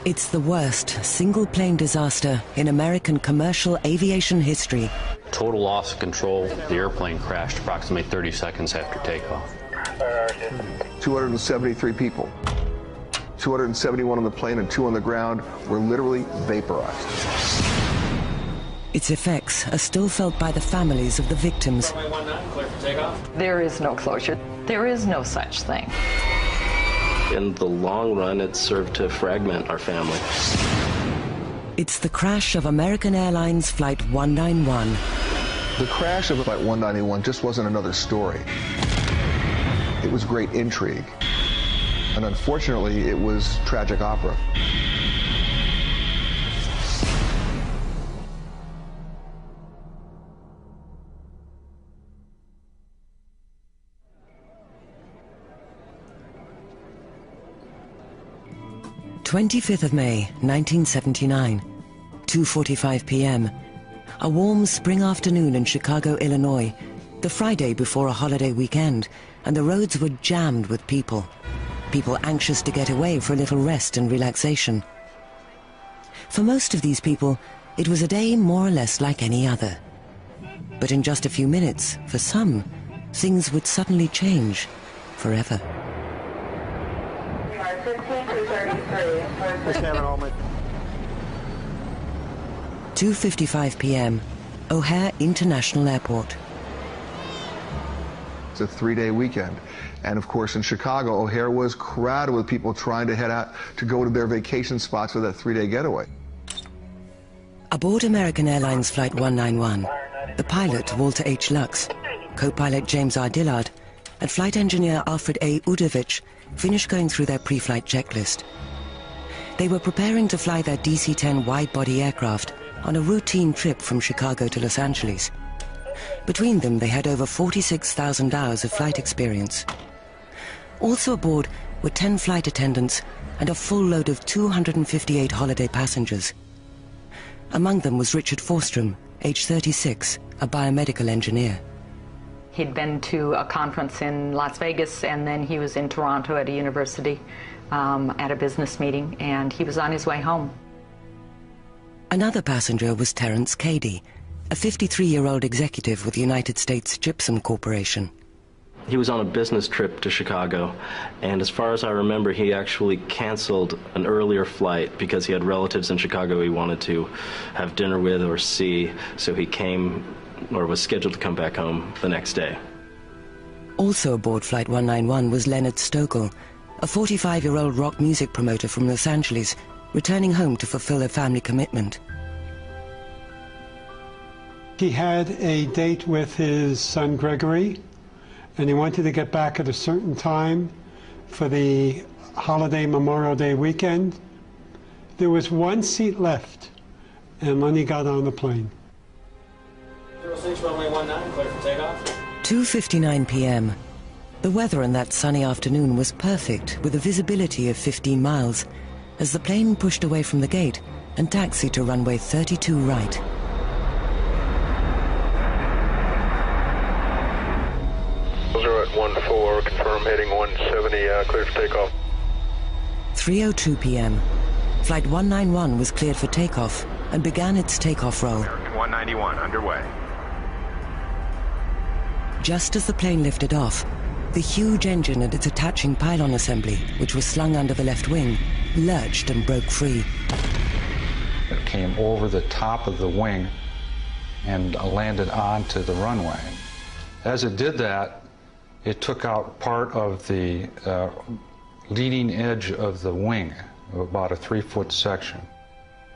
It's the worst single-plane disaster in American commercial aviation history. Total loss of control. The airplane crashed approximately 30 seconds after takeoff. 273 people. 271 on the plane and 2 on the ground were literally vaporized. Its effects are still felt by the families of the victims. There is no closure. There is no such thing. In the long run, it served to fragment our family. It's the crash of American Airlines Flight 191. The crash of Flight 191 just wasn't another story. It was great intrigue. And unfortunately, it was tragic opera. May 25th, 1979, 2:45 p.m. A warm spring afternoon in Chicago, Illinois, the Friday before a holiday weekend, and the roads were jammed with people. People anxious to get away for a little rest and relaxation. For most of these people, it was a day more or less like any other. But in just a few minutes, for some, things would suddenly change forever. 2:55 p.m., O'Hare International Airport. It's a 3-day weekend. And of course, in Chicago, O'Hare was crowded with people trying to head out to go to their vacation spots for that 3-day getaway. Aboard American Airlines Flight 191, the pilot, Walter H. Lux, co-pilot James R. Dillard, and flight engineer Alfred A. Udovich finished going through their pre-flight checklist. They were preparing to fly their DC-10 wide-body aircraft on a routine trip from Chicago to Los Angeles. Between them, they had over 46,000 hours of flight experience. Also aboard were 10 flight attendants and a full load of 258 holiday passengers. Among them was Richard Forstrom, age 36, a biomedical engineer. He'd been to a conference in Las Vegas, and then he was in Toronto at a university at a business meeting, and he was on his way home. Another passenger was Terence Cady, a 53-year-old executive with the United States Gypsum Corporation. He was on a business trip to Chicago, and as far as I remember, he actually canceled an earlier flight because he had relatives in Chicago he wanted to have dinner with or see, so he came, or was scheduled to come back home the next day. Also aboard Flight 191 was Leonard Stokel, a 45-year-old rock music promoter from Los Angeles, returning home to fulfill a family commitment. He had a date with his son Gregory, and he wanted to get back at a certain time for the holiday Memorial Day weekend. There was one seat left, and Lenny got on the plane. 06 runway 19, clear for takeoff. 2:59 p.m. The weather on that sunny afternoon was perfect, with a visibility of 15 miles, as the plane pushed away from the gate and taxied to runway 32 right. Zero at 14, confirm heading 170, cleared for takeoff. 3:02 p.m. Flight 191 was cleared for takeoff and began its takeoff roll. 191 underway. Just as the plane lifted off, the huge engine and its attaching pylon assembly, which was slung under the left wing, lurched and broke free. It came over the top of the wing and landed onto the runway. As it did that, it took out part of the leading edge of the wing, about a 3-foot section.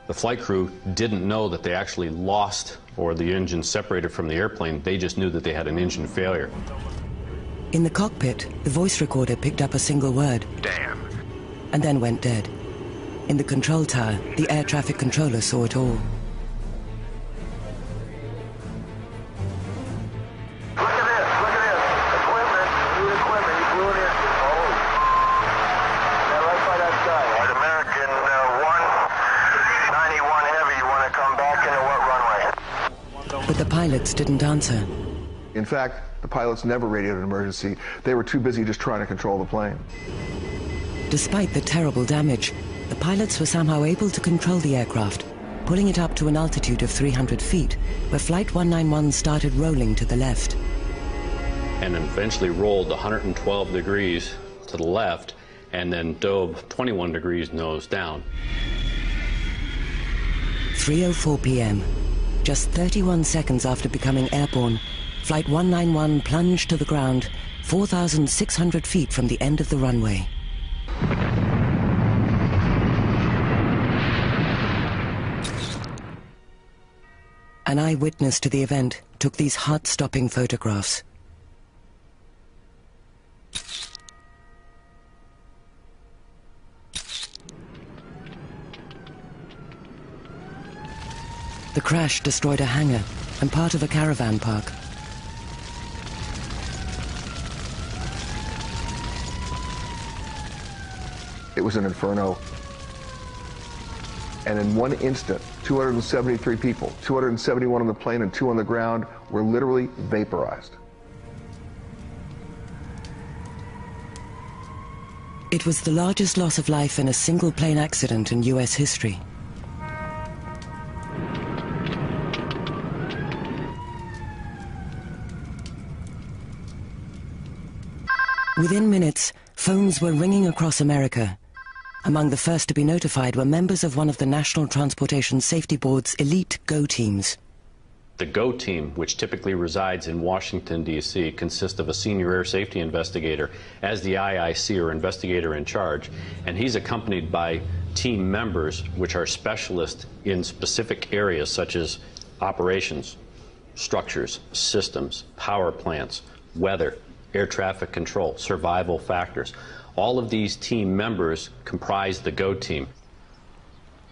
The flight crew didn't know that they actually lost or the engine separated from the airplane. They just knew that they had an engine failure. In the cockpit, the voice recorder picked up a single word. Damn. And then went dead. In the control tower, the air traffic controller saw it all. Look at this. Equipment. New equipment. He blew an engine. Oh. Yeah, right by that guy. Right, American 191 Heavy, you want to come back into what runway? But the pilots didn't answer. In fact, the pilots never radioed an emergency. They were too busy just trying to control the plane. Despite the terrible damage, the pilots were somehow able to control the aircraft, pulling it up to an altitude of 300 feet, where Flight 191 started rolling to the left. And eventually rolled 112 degrees to the left, and then dove 21 degrees nose down. 3:04 p.m. Just 31 seconds after becoming airborne, Flight 191 plunged to the ground 4,600 feet from the end of the runway. An eyewitness to the event took these heart-stopping photographs. The crash destroyed a hangar and part of a caravan park. It was an inferno. And in one instant, 273 people, 271 on the plane and 2 on the ground, were literally vaporized. It was the largest loss of life in a single plane accident in US history. Within minutes, phones were ringing across America. Among the first to be notified were members of one of the National Transportation Safety Board's elite GO teams. The GO team, which typically resides in Washington, D.C., consists of a senior air safety investigator as the IIC, or investigator in charge, and he's accompanied by team members which are specialists in specific areas such as operations, structures, systems, power plants, weather, air traffic control, survival factors. All of these team members comprise the GO team.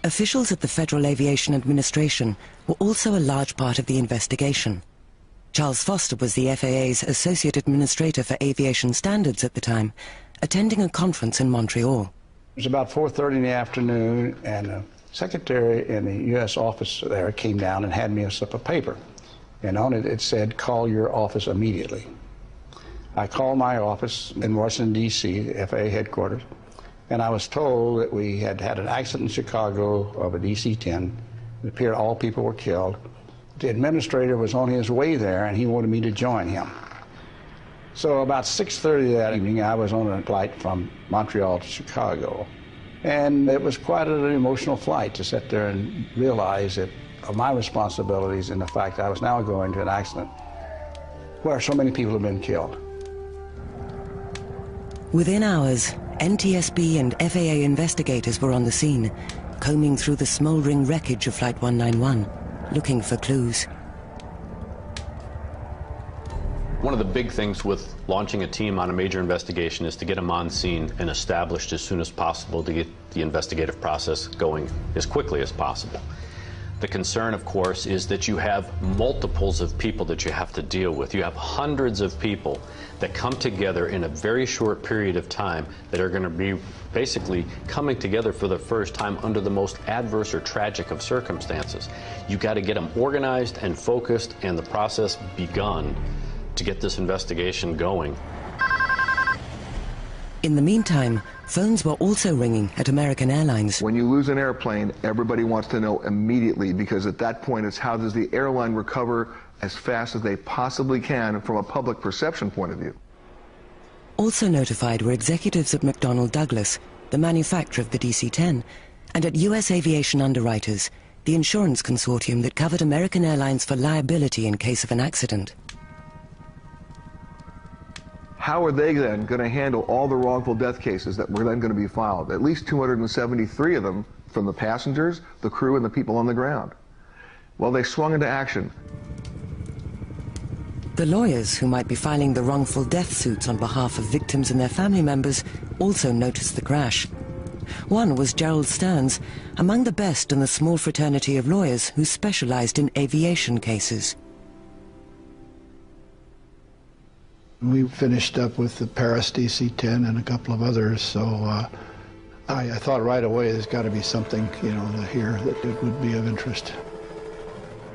Officials at the Federal Aviation Administration were also a large part of the investigation. Charles Foster was the FAA's Associate Administrator for Aviation Standards at the time, attending a conference in Montreal. It was about 4:30 in the afternoon, and a secretary in the U.S. office there came down and had me a slip of paper. And on it, it said, "Call your office immediately." I called my office in Washington, D.C., FAA headquarters, and I was told that we had had an accident in Chicago of a DC-10. It appeared all people were killed. The administrator was on his way there, and he wanted me to join him. So about 6:30 that evening, I was on a flight from Montreal to Chicago. And it was quite an emotional flight to sit there and realize that of my responsibilities and the fact that I was now going to an accident where so many people have been killed. Within hours, NTSB and FAA investigators were on the scene, combing through the smoldering wreckage of Flight 191, looking for clues. One of the big things with launching a team on a major investigation is to get them on scene and established as soon as possible to get the investigative process going as quickly as possible. The concern, of course, is that you have multiples of people that you have to deal with. You have hundreds of people that come together in a very short period of time that are going to be basically coming together for the first time under the most adverse or tragic of circumstances. You've got to get them organized and focused and the process begun to get this investigation going. In the meantime, phones were also ringing at American Airlines. When you lose an airplane, everybody wants to know immediately, because at that point it's how does the airline recover as fast as they possibly can from a public perception point of view. Also notified were executives at McDonnell Douglas, the manufacturer of the DC-10, and at U.S. Aviation Underwriters, the insurance consortium that covered American Airlines for liability in case of an accident. How are they then going to handle all the wrongful death cases that were then going to be filed? At least 273 of them from the passengers, the crew, and the people on the ground. Well, they swung into action. The lawyers who might be filing the wrongful death suits on behalf of victims and their family members also noticed the crash. One was Gerald Stearns, among the best in the small fraternity of lawyers who specialized in aviation cases. We finished up with the Paris DC-10 and a couple of others, so I thought right away there's got to be something, here that it would be of interest.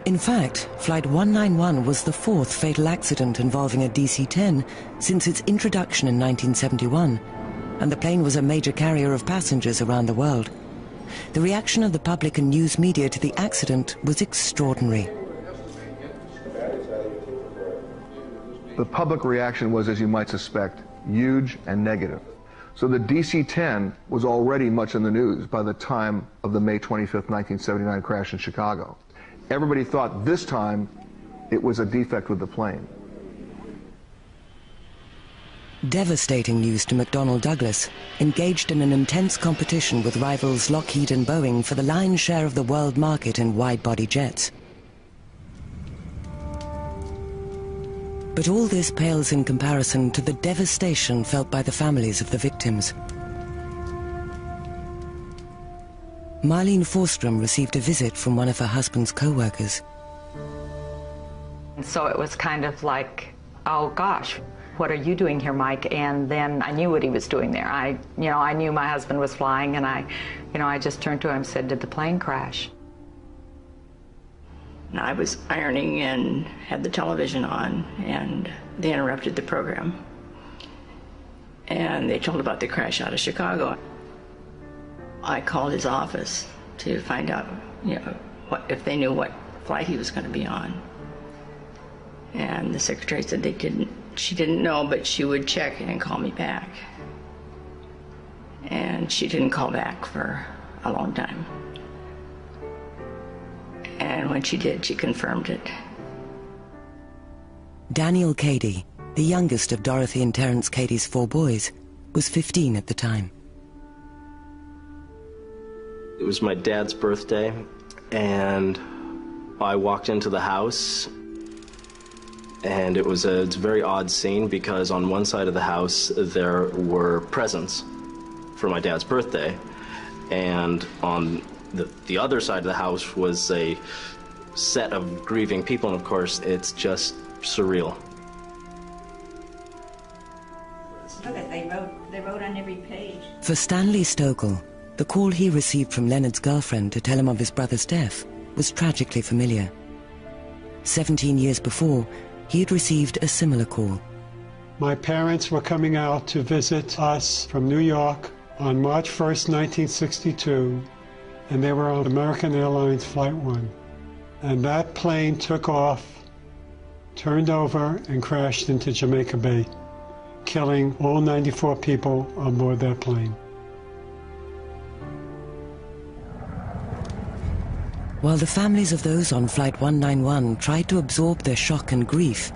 In fact, Flight 191 was the fourth fatal accident involving a DC-10 since its introduction in 1971, and the plane was a major carrier of passengers around the world. the reaction of the public and news media to the accident was extraordinary. The public reaction was, as you might suspect, huge and negative. So the DC-10 was already much in the news by the time of the May 25th, 1979 crash in Chicago. Everybody thought this time it was a defect with the plane. Devastating news to McDonnell Douglas, engaged in an intense competition with rivals Lockheed and Boeing for the lion's share of the world market in wide-body jets. But all this pales in comparison to the devastation felt by the families of the victims. Marlene Forstrom received a visit from one of her husband's co-workers. So it was kind of like, oh gosh, what are you doing here, Mike? And then I knew what he was doing there. I knew my husband was flying, and I just turned to him and said, did the plane crash? I was ironing and had the television on, and they interrupted the program. And they told about the crash out of Chicago. I called his office to find out, if they knew what flight he was going to be on. And the secretary said she didn't know, but she would check and call me back. And she didn't call back for a long time. And when she did, she confirmed it. Daniel Cady, the youngest of Dorothy and Terence Cady's 4 boys, was 15 at the time. It was my dad's birthday, and I walked into the house, and it's a very odd scene because on one side of the house there were presents for my dad's birthday, and on the other side of the house was a set of grieving people, and of course it's just surreal. Look at, they wrote on every page. For Stanley Stokel, the call he received from Leonard's girlfriend to tell him of his brother's death was tragically familiar. 17 years before, he had received a similar call. My parents were coming out to visit us from New York on March 1st, 1962, and they were on American Airlines Flight 1. And that plane took off, turned over, and crashed into Jamaica Bay, killing all 94 people on board that plane. While the families of those on Flight 191 tried to absorb their shock and grief,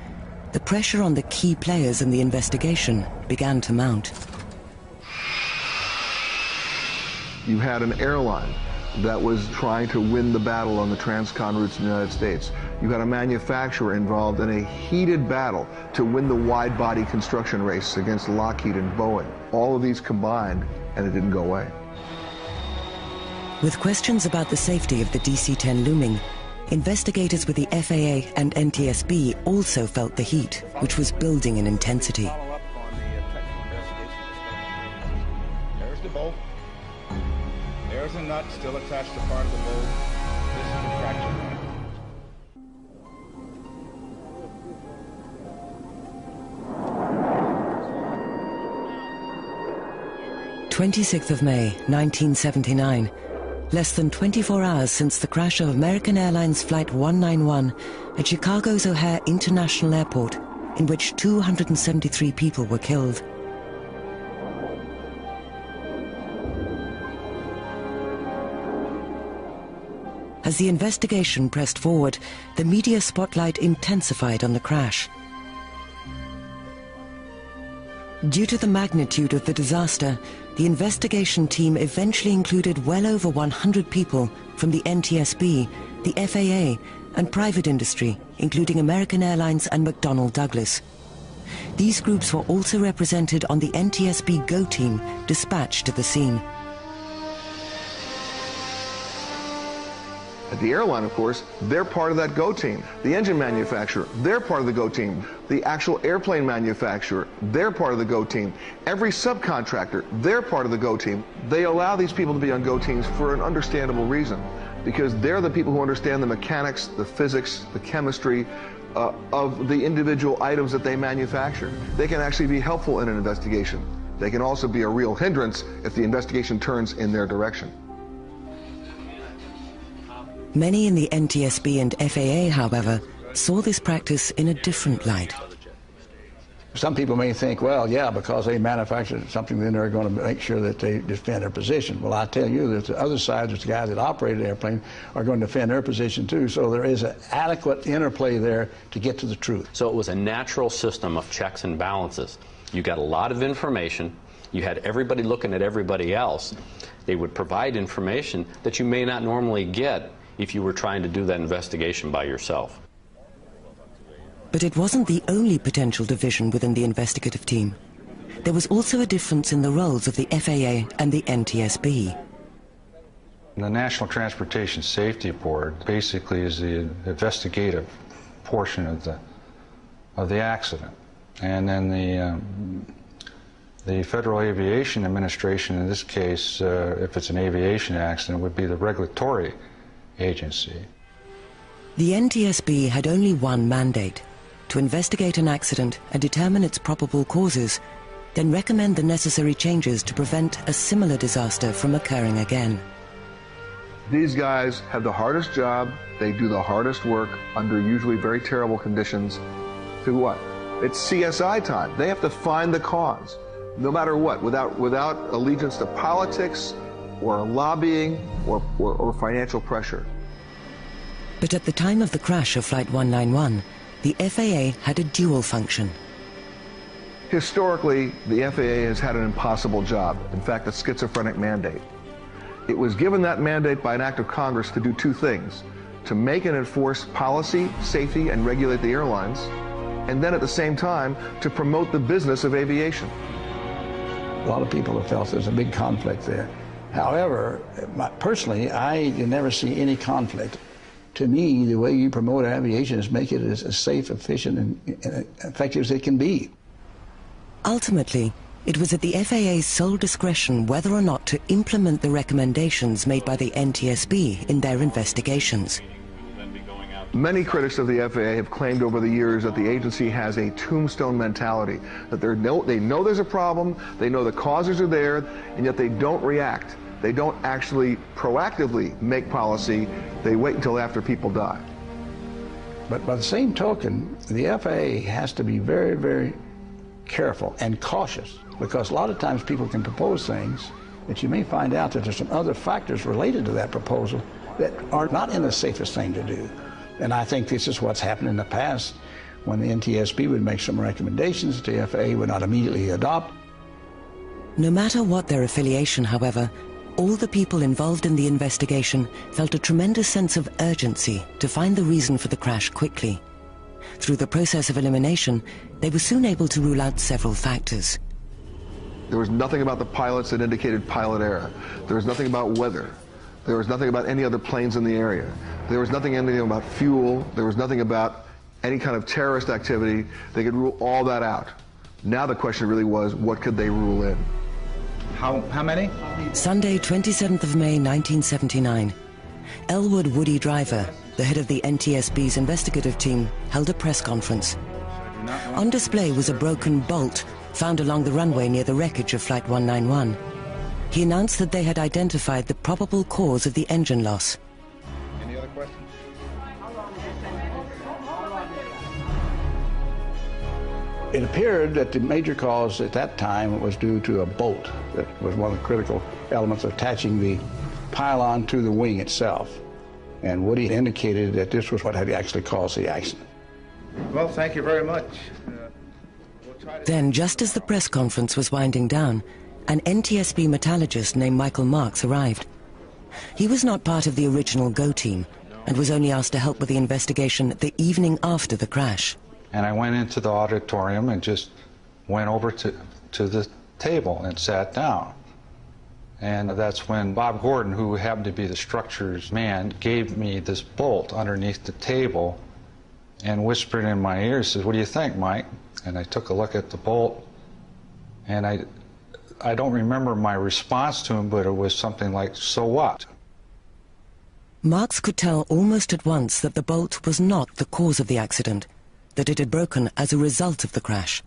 the pressure on the key players in the investigation began to mount. You had an airline that was trying to win the battle on the transcon routes in the United States. You had a manufacturer involved in a heated battle to win the wide-body construction race against Lockheed and Boeing. All of these combined, and it didn't go away. With questions about the safety of the DC-10 looming, investigators with the FAA and NTSB also felt the heat, which was building in intensity. There's the bolt. There's a nut still attached to part of the bolt. This is the traction nut. 26th of May, 1979. Less than 24 hours since the crash of American Airlines Flight 191 at Chicago's O'Hare International Airport, in which 273 people were killed. As the investigation pressed forward, the media spotlight intensified on the crash. Due to the magnitude of the disaster, the investigation team eventually included well over 100 people from the NTSB, the FAA, and private industry, including American Airlines and McDonnell Douglas. These groups were also represented on the NTSB GO team dispatched to the scene. At the airline, of course, they're part of that GO team. The engine manufacturer, they're part of the GO team. The actual airplane manufacturer, they're part of the GO team. Every subcontractor, they're part of the GO team. They allow these people to be on GO teams for an understandable reason, because they're the people who understand the mechanics, the physics, the chemistry of the individual items that they manufacture. They can actually be helpful in an investigation. They can also be a real hindrance if the investigation turns in their direction. Many in the NTSB and FAA, however, saw this practice in a different light. Some people may think, well, yeah, because they manufactured something, then they're going to make sure that they defend their position. Well, I tell you that the other side, the guys that operate the airplane, are going to defend their position too. So there is an adequate interplay there to get to the truth. So it was a natural system of checks and balances. You got a lot of information. You had everybody looking at everybody else. They would provide information that you may not normally get if you were trying to do that investigation by yourself. But it wasn't the only potential division within the investigative team. There was also a difference in the roles of the FAA and the NTSB. The National Transportation Safety Board basically is the investigative portion of the accident. And then the Federal Aviation Administration, in this case, if it's an aviation accident, would be the regulatory agency. The NTSB had only one mandate: to investigate an accident and determine its probable causes, then recommend the necessary changes to prevent a similar disaster from occurring again. These guys have the hardest job, they do the hardest work under usually very terrible conditions. To what? It's CSI time. They have to find the cause, no matter what, without allegiance to politics or lobbying or financial pressure. But at the time of the crash of Flight 191, the FAA had a dual function. Historically, the FAA has had an impossible job, in fact, a schizophrenic mandate. It was given that mandate by an act of Congress to do two things: to make and enforce policy, safety, and regulate the airlines, and then at the same time to promote the business of aviation. A lot of people have felt there's a big conflict there. However, personally, I never see any conflict. To me, the way you promote aviation is make it as safe, efficient, and effective as it can be. Ultimately, it was at the FAA's sole discretion whether or not to implement the recommendations made by the NTSB in their investigations. Many critics of the FAA have claimed over the years that the agency has a tombstone mentality, that they know there's a problem, they know the causes are there, and yet they don't react. They don't actually proactively make policy. They wait until after people die. But by the same token, the FAA has to be very, very careful and cautious, because a lot of times people can propose things that you may find out that there's some other factors related to that proposal that are not in the safest thing to do. And I think this is what's happened in the past when the NTSB would make some recommendations that the FAA would not immediately adopt. No matter what their affiliation, however, all the people involved in the investigation felt a tremendous sense of urgency to find the reason for the crash quickly. Through the process of elimination, they were soon able to rule out several factors. There was nothing about the pilots that indicated pilot error. There was nothing about weather. There was nothing about any other planes in the area. There was nothing about fuel. There was nothing about any kind of terrorist activity. They could rule all that out. Now the question really was, what could they rule in? How many? Sunday, 27th of May, 1979. Elwood Woody Driver, the head of the NTSB's investigative team, held a press conference. On display was a broken bolt found along the runway near the wreckage of Flight 191. He announced that they had identified the probable cause of the engine loss. Any other questions? It appeared that the major cause at that time was due to a bolt that was one of the critical elements attaching the pylon to the wing itself. And Woody indicated that this was what had actually caused the accident. Well, thank you very much. Then, just as the press conference was winding down, an NTSB metallurgist named Michael Marks arrived. He was not part of the original GO team and was only asked to help with the investigation the evening after the crash. And I went into the auditorium and just went over to the table and sat down. And that's when Bob Gordon, who happened to be the structures man, gave me this bolt underneath the table and whispered in my ear, says, "What do you think, Mike?" And I took a look at the bolt, and I don't remember my response to him, but it was something like, "So what?" Marks could tell almost at once that the bolt was not the cause of the accident, that it had broken as a result of the crash.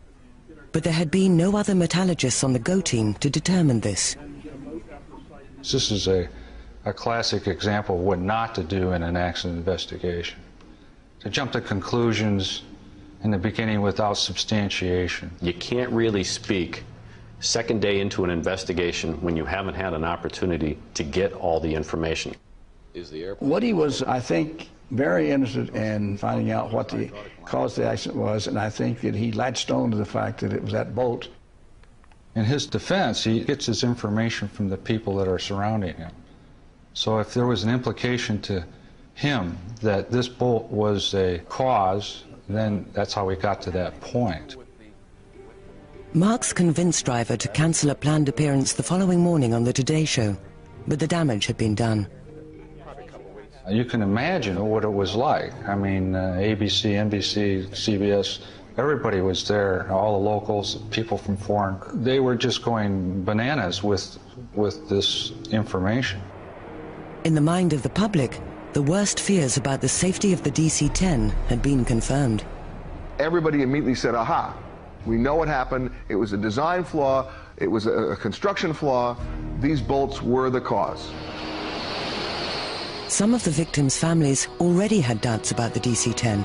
But there had been no other metallurgists on the GO team to determine this. This is a a classic example of what not to do in an accident investigation. To jump to conclusions in the beginning without substantiation. You can't really speak second day into an investigation when you haven't had an opportunity to get all the information. Woody was, I think, very interested in finding out what the cause of the accident was, and I think that he latched on to the fact that it was that bolt. In his defense, he gets his information from the people that are surrounding him. So if there was an implication to him that this bolt was a cause, then that's how we got to that point. Marks convinced Driver to cancel a planned appearance the following morning on the Today Show, but the damage had been done. You can imagine what it was like. I mean, ABC, NBC, CBS, everybody was there, all the locals, people from foreign. They were just going bananas with this information. In the mind of the public, the worst fears about the safety of the DC-10 had been confirmed. Everybody immediately said, aha, we know what happened. It was a design flaw. It was a construction flaw. These bolts were the cause. Some of the victims' families already had doubts about the DC-10.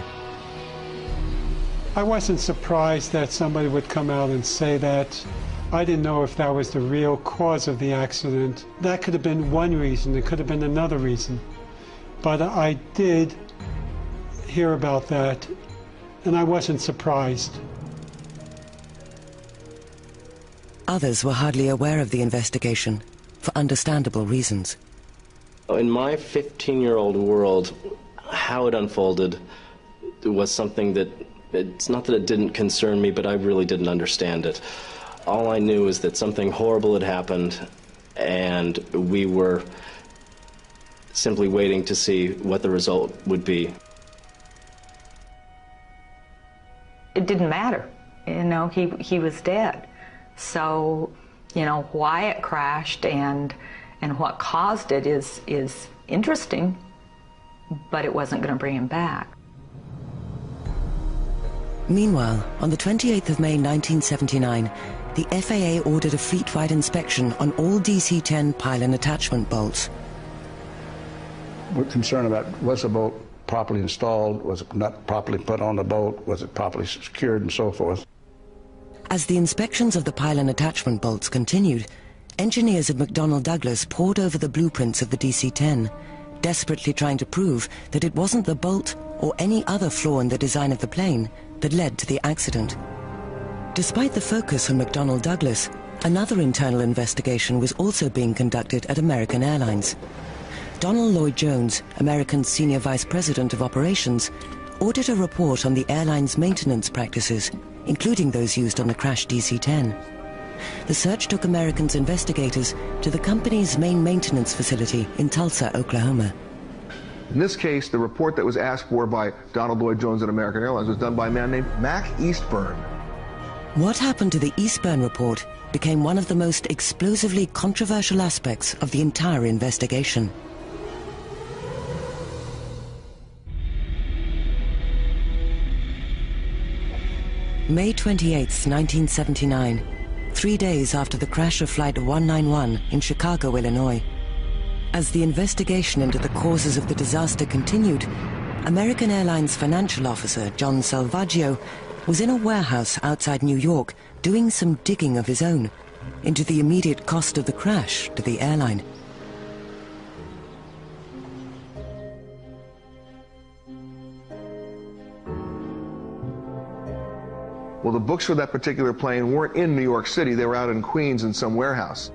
I wasn't surprised that somebody would come out and say that. I didn't know if that was the real cause of the accident. That could have been one reason. It could have been another reason. But I did hear about that, and I wasn't surprised. Others were hardly aware of the investigation, for understandable reasons. In my 15-year-old world, how it unfolded was something that, it's not that it didn't concern me, but I really didn't understand it. All I knew is that something horrible had happened, and we were simply waiting to see what the result would be. It didn't matter. You know, he was dead. So, you know, why it crashed and what caused it is interesting, but it wasn't going to bring him back. Meanwhile, on the 28th of May 1979, the FAA ordered a fleet-wide inspection on all DC-10 pylon attachment bolts. We're concerned about, was the bolt properly installed? Was it not properly put on the bolt? Was it properly secured and so forth? As the inspections of the pylon attachment bolts continued, engineers at McDonnell Douglas pored over the blueprints of the DC-10, desperately trying to prove that it wasn't the bolt or any other flaw in the design of the plane that led to the accident. Despite the focus on McDonnell Douglas, another internal investigation was also being conducted at American Airlines. Donald Lloyd Jones, American's senior vice president of operations, ordered a report on the airline's maintenance practices, including those used on the crashed DC-10. The search took American's investigators to the company's main maintenance facility in Tulsa, Oklahoma. In this case, the report that was asked for by Donald Lloyd Jones at American Airlines was done by a man named Mac Eastburn. What happened to the Eastburn report became one of the most explosively controversial aspects of the entire investigation. May 28, 1979, 3 days after the crash of Flight 191 in Chicago, Illinois. As the investigation into the causes of the disaster continued, American Airlines financial officer John Salvaggio was in a warehouse outside New York doing some digging of his own into the immediate cost of the crash to the airline. Well, the books for that particular plane weren't in New York City. They were out in Queens in some warehouse.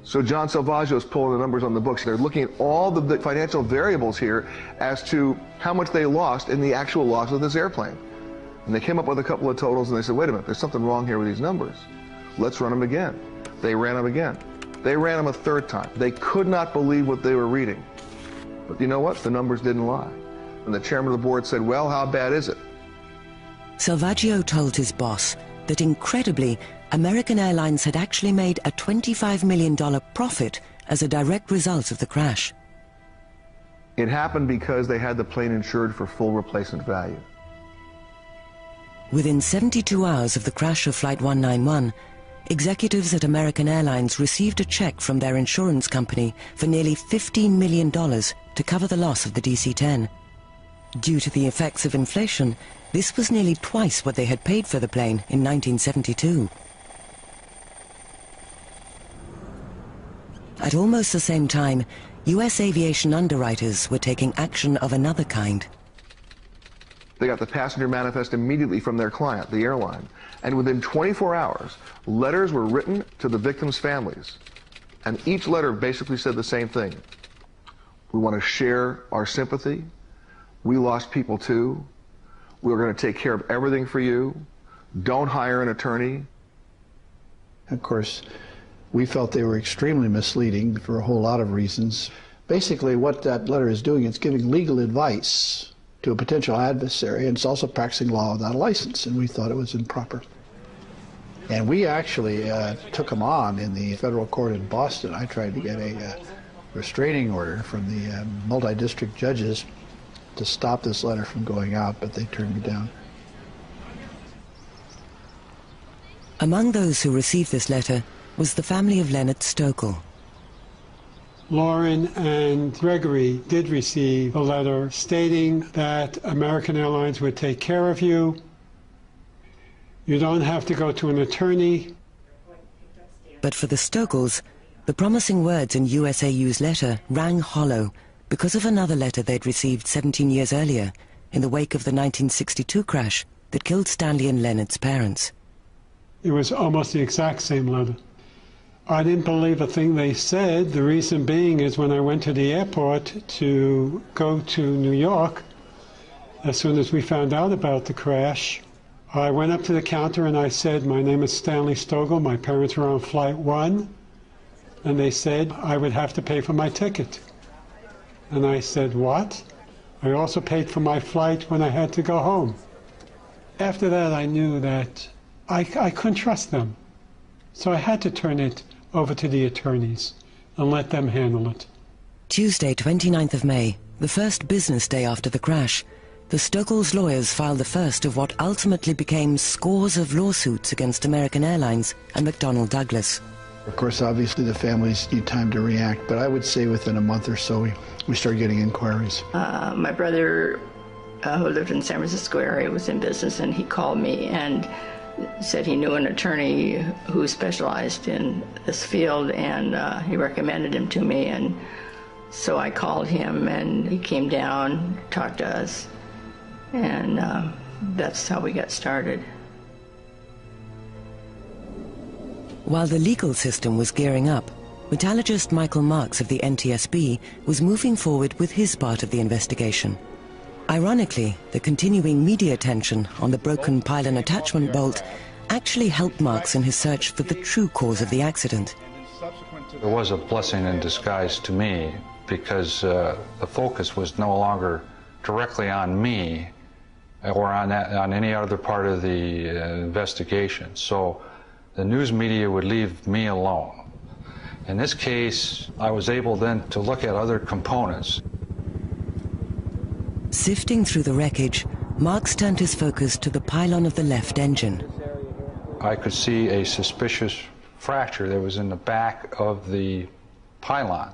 So John Salvaggio is pulling the numbers on the books. They're looking at all the financial variables here as to how much they lost in the actual loss of this airplane. And they came up with a couple of totals, and they said, wait a minute, there's something wrong here with these numbers. Let's run them again. They ran them again. They ran them a third time. They could not believe what they were reading. But you know what? The numbers didn't lie. And the chairman of the board said, well, how bad is it? Salvaggio told his boss that, incredibly, American Airlines had actually made a $25 million profit as a direct result of the crash. It happened because they had the plane insured for full replacement value. Within 72 hours of the crash of Flight 191, executives at American Airlines received a check from their insurance company for nearly $15 million to cover the loss of the DC-10. Due to the effects of inflation, this was nearly twice what they had paid for the plane in 1972. At almost the same time, U.S. aviation underwriters were taking action of another kind. They got the passenger manifest immediately from their client, the airline. And within 24 hours, letters were written to the victims' families. And each letter basically said the same thing. We want to share our sympathy. We lost people too. We're going to take care of everything for you. Don't hire an attorney. Of course, we felt they were extremely misleading for a whole lot of reasons. Basically, what that letter is doing, it's giving legal advice to a potential adversary, and it's also practicing law without a license, and we thought it was improper. And we actually took them on in the federal court in Boston. I tried to get a restraining order from the multi-district judges to stop this letter from going out, but they turned me down. Among those who received this letter was the family of Leonard Stokel. Lauren and Gregory did receive a letter stating that American Airlines would take care of you. You don't have to go to an attorney. But for the Stokels, the promising words in USAU's letter rang hollow because of another letter they'd received 17 years earlier in the wake of the 1962 crash that killed Stanley and Leonard's parents. It was almost the exact same letter. I didn't believe a thing they said. The reason being is when I went to the airport to go to New York, as soon as we found out about the crash, I went up to the counter and I said, "My name is Stanley Stokel. My parents were on Flight 1. And they said I would have to pay for my ticket. And I said, "What?" I also paid for my flight when I had to go home. After that, I knew that I couldn't trust them. So I had to turn it over to the attorneys and let them handle it. Tuesday, 29th of May, the first business day after the crash, the Stokels' lawyers filed the first of what ultimately became scores of lawsuits against American Airlines and McDonnell Douglas. Of course, obviously the families need time to react, but I would say within a month or so we started getting inquiries. My brother, who lived in the San Francisco area, was in business, and he called me and said he knew an attorney who specialized in this field, and he recommended him to me. And so I called him, and he came down, talked to us, and that's how we got started. While the legal system was gearing up, metallurgist Michael Marks of the NTSB was moving forward with his part of the investigation. Ironically, the continuing media attention on the broken pylon attachment bolt actually helped Marks in his search for the true cause of the accident. It was a blessing in disguise to me because the focus was no longer directly on me or on any other part of the investigation. So the news media would leave me alone. In this case, I was able then to look at other components. Sifting through the wreckage, Marks turned his focus to the pylon of the left engine. I could see a suspicious fracture that was in the back of the pylon.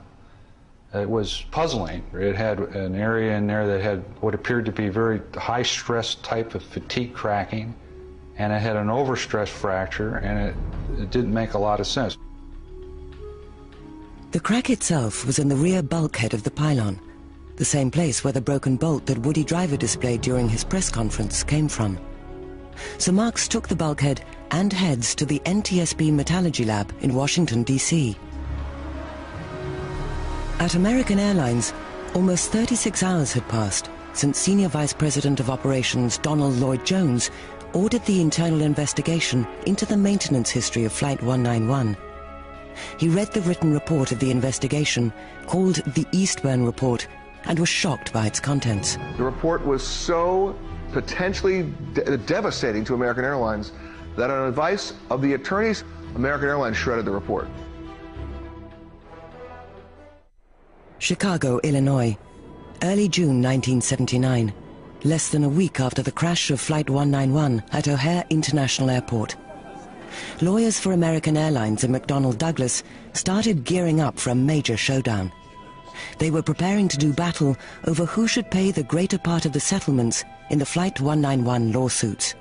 It was puzzling. It had an area in there that had what appeared to be very high-stress type of fatigue cracking, and it had an overstress fracture, and it didn't make a lot of sense. The crack itself was in the rear bulkhead of the pylon, the same place where the broken bolt that Woody Driver displayed during his press conference came from. So Marks took the bulkhead and heads to the NTSB Metallurgy Lab in Washington, D.C. At American Airlines, almost 36 hours had passed since Senior Vice President of Operations Donald Lloyd Jones ordered the internal investigation into the maintenance history of Flight 191. He read the written report of the investigation, called the Eastburn Report, and was shocked by its contents. The report was so potentially devastating to American Airlines that on advice of the attorneys, American Airlines shredded the report. Chicago, Illinois, early June 1979, less than a week after the crash of Flight 191 at O'Hare International Airport. lawyers for American Airlines and McDonnell Douglas started gearing up for a major showdown. They were preparing to do battle over who should pay the greater part of the settlements in the Flight 191 lawsuits.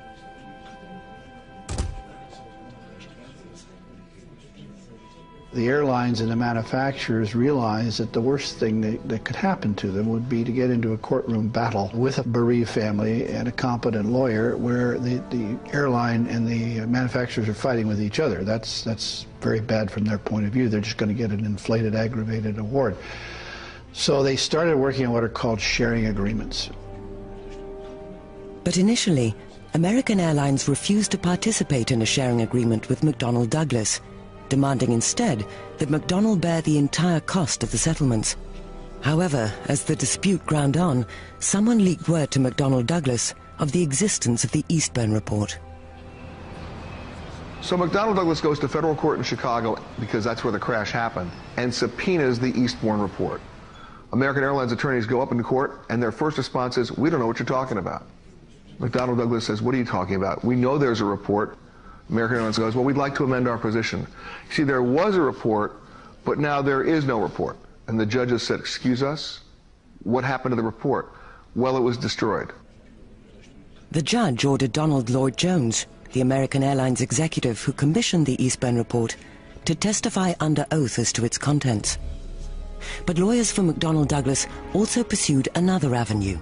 The airlines and the manufacturers realized that the worst thing that could happen to them would be to get into a courtroom battle with a bereaved family and a competent lawyer where the airline and the manufacturers are fighting with each other. That's very bad from their point of view. They're just going to get an inflated, aggravated award. So they started working on what are called sharing agreements. But initially, American Airlines refused to participate in a sharing agreement with McDonnell Douglas, demanding instead that McDonnell bear the entire cost of the settlements. However, as the dispute ground on, someone leaked word to McDonnell Douglas of the existence of the Eastburn Report. So McDonnell Douglas goes to federal court in Chicago, because that's where the crash happened, and subpoenas the Eastburn Report. American Airlines attorneys go up into court, and their first response is, "We don't know what you're talking about." McDonnell Douglas says, "What are you talking about? We know there's a report." American Airlines goes, "Well, we'd like to amend our position." You see, there was a report, but now there is no report. And the judges said, "Excuse us? What happened to the report?" "Well, it was destroyed." The judge ordered Donald Lloyd Jones, the American Airlines executive who commissioned the Eastburn Report, to testify under oath as to its contents. But lawyers for McDonnell Douglas also pursued another avenue.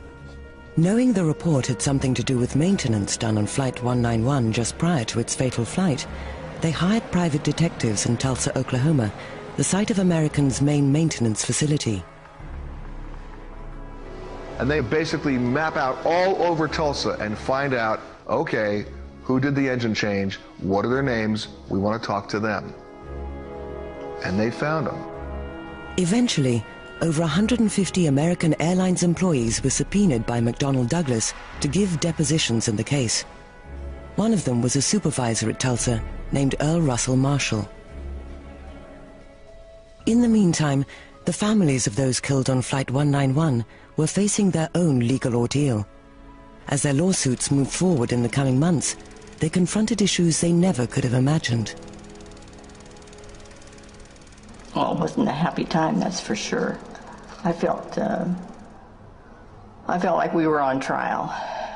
Knowing the report had something to do with maintenance done on Flight 191 just prior to its fatal flight, they hired private detectives in Tulsa, Oklahoma, the site of American's main maintenance facility. And they basically map out all over Tulsa and find out, okay, who did the engine change? What are their names? We want to talk to them. And they found them. Eventually, over 150 American Airlines employees were subpoenaed by McDonnell Douglas to give depositions in the case. One of them was a supervisor at Tulsa named Earl Russell Marshall. In the meantime, the families of those killed on Flight 191 were facing their own legal ordeal. As their lawsuits moved forward in the coming months, they confronted issues they never could have imagined. Well, it wasn't a happy time, that's for sure. I felt like we were on trial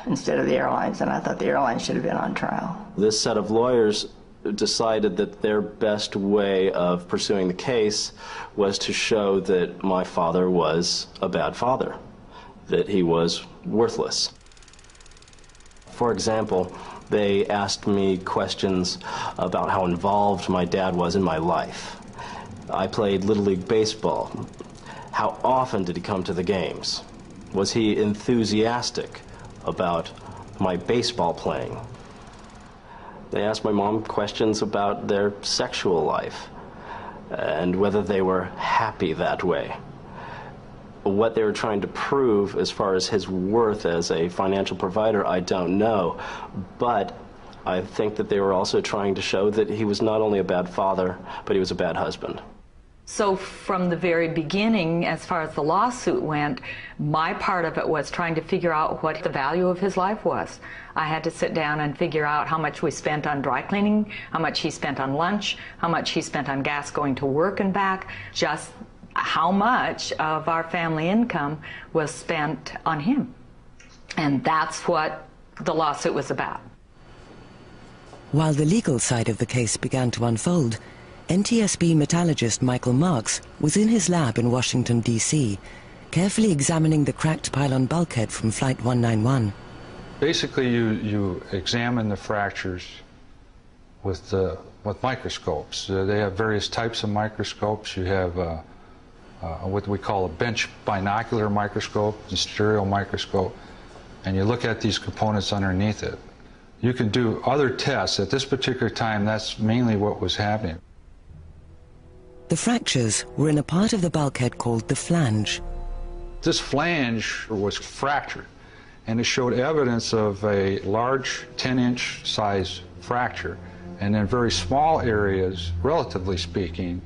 instead of the airlines, and I thought the airlines should have been on trial. This set of lawyers decided that their best way of pursuing the case was to show that my father was a bad father, that he was worthless. For example, they asked me questions about how involved my dad was in my life. I played Little League Baseball. How often did he come to the games? Was he enthusiastic about my baseball playing? They asked my mom questions about their sexual life and whether they were happy that way. What they were trying to prove as far as his worth as a financial provider, I don't know. But I think that they were also trying to show that he was not only a bad father, but he was a bad husband. So from the very beginning, as far as the lawsuit went, my part of it was trying to figure out what the value of his life was. I had to sit down and figure out how much we spent on dry cleaning, how much he spent on lunch, how much he spent on gas going to work and back, just how much of our family income was spent on him. And that's what the lawsuit was about. While the legal side of the case began to unfold, NTSB metallurgist Michael Marks was in his lab in Washington, D.C., carefully examining the cracked pylon bulkhead from Flight 191. Basically, you examine the fractures with microscopes. They have various types of microscopes. You have what we call a bench binocular microscope, a stereo microscope, and you look at these components underneath it. You can do other tests. At this particular time, that's mainly what was happening. The fractures were in a part of the bulkhead called the flange. This flange was fractured, and it showed evidence of a large 10-inch size fracture, and in very small areas, relatively speaking,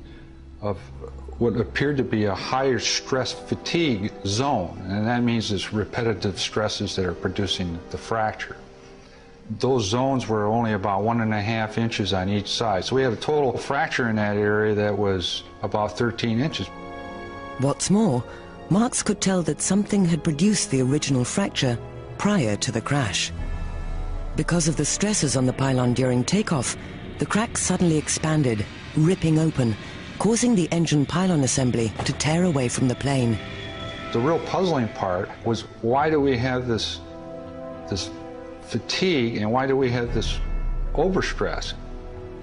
of what appeared to be a higher stress fatigue zone, and that means it's repetitive stresses that are producing the fracture. those zones were only about 1.5 inches on each side. So we had a total fracture in that area that was about 13 inches. What's more, Marks could tell that something had produced the original fracture prior to the crash. Because of the stresses on the pylon during takeoff, the crack suddenly expanded, ripping open, causing the engine pylon assembly to tear away from the plane. The real puzzling part was, why do we have this fatigue, and why do we have this overstress?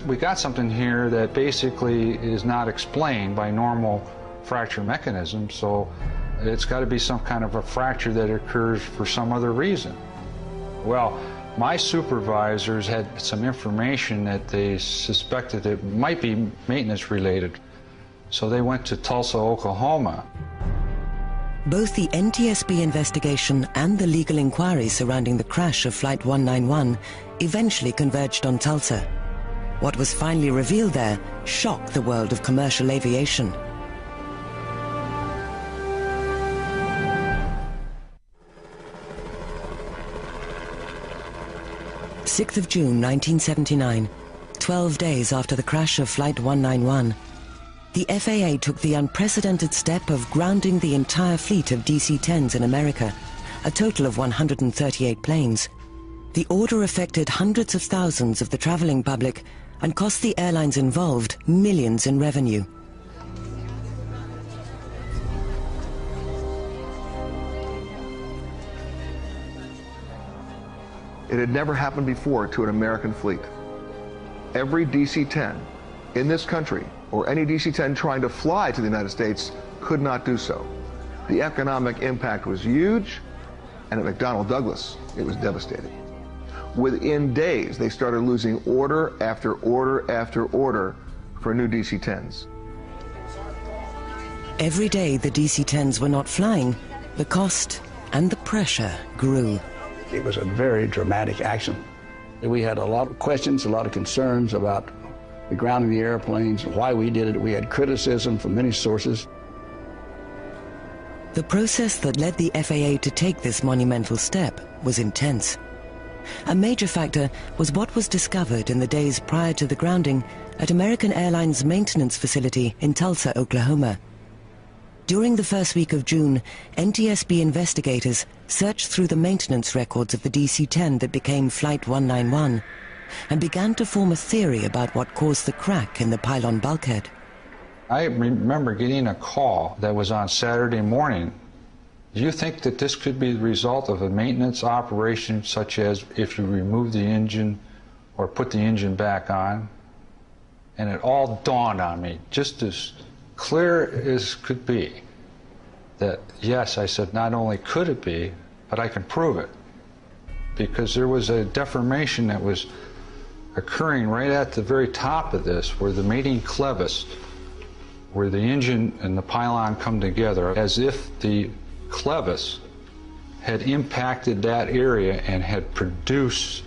We got something here that basically is not explained by normal fracture mechanisms, so it's got to be some kind of a fracture that occurs for some other reason. Well, my supervisors had some information that they suspected it might be maintenance related, so they went to Tulsa, Oklahoma. Both the NTSB investigation and the legal inquiry surrounding the crash of Flight 191 eventually converged on Tulsa. What was finally revealed there shocked the world of commercial aviation. "6th of June 1979, 12 days after the crash of Flight 191, the FAA took the unprecedented step of grounding the entire fleet of DC-10s in America, a total of 138 planes. The order affected hundreds of thousands of the traveling public and cost the airlines involved millions in revenue. It had never happened before to an American fleet. Every DC-10 in this country, or any DC-10 trying to fly to the United States, could not do so. The economic impact was huge, and at McDonnell Douglas, it was devastating. Within days, they started losing order after order after order for new DC-10s. Every day the DC-10s were not flying, the cost and the pressure grew. It was a very dramatic action. We had a lot of questions, a lot of concerns about the grounding of the airplanes, why we did it. We had criticism from many sources. The process that led the FAA to take this monumental step was intense. A major factor was what was discovered in the days prior to the grounding at American Airlines' maintenance facility in Tulsa, Oklahoma. During the first week of June, NTSB investigators searched through the maintenance records of the DC-10 that became Flight 191 and began to form a theory about what caused the crack in the pylon bulkhead. I remember getting a call that was on Saturday morning. Do you think that this could be the result of a maintenance operation, such as if you remove the engine or put the engine back on? And it all dawned on me, just as clear as could be, that yes, I said, not only could it be, but I can prove it. Because there was a deformation that was occurring right at the very top of this, where the mating clevis, where the engine and the pylon come together, as if the clevis had impacted that area and had produced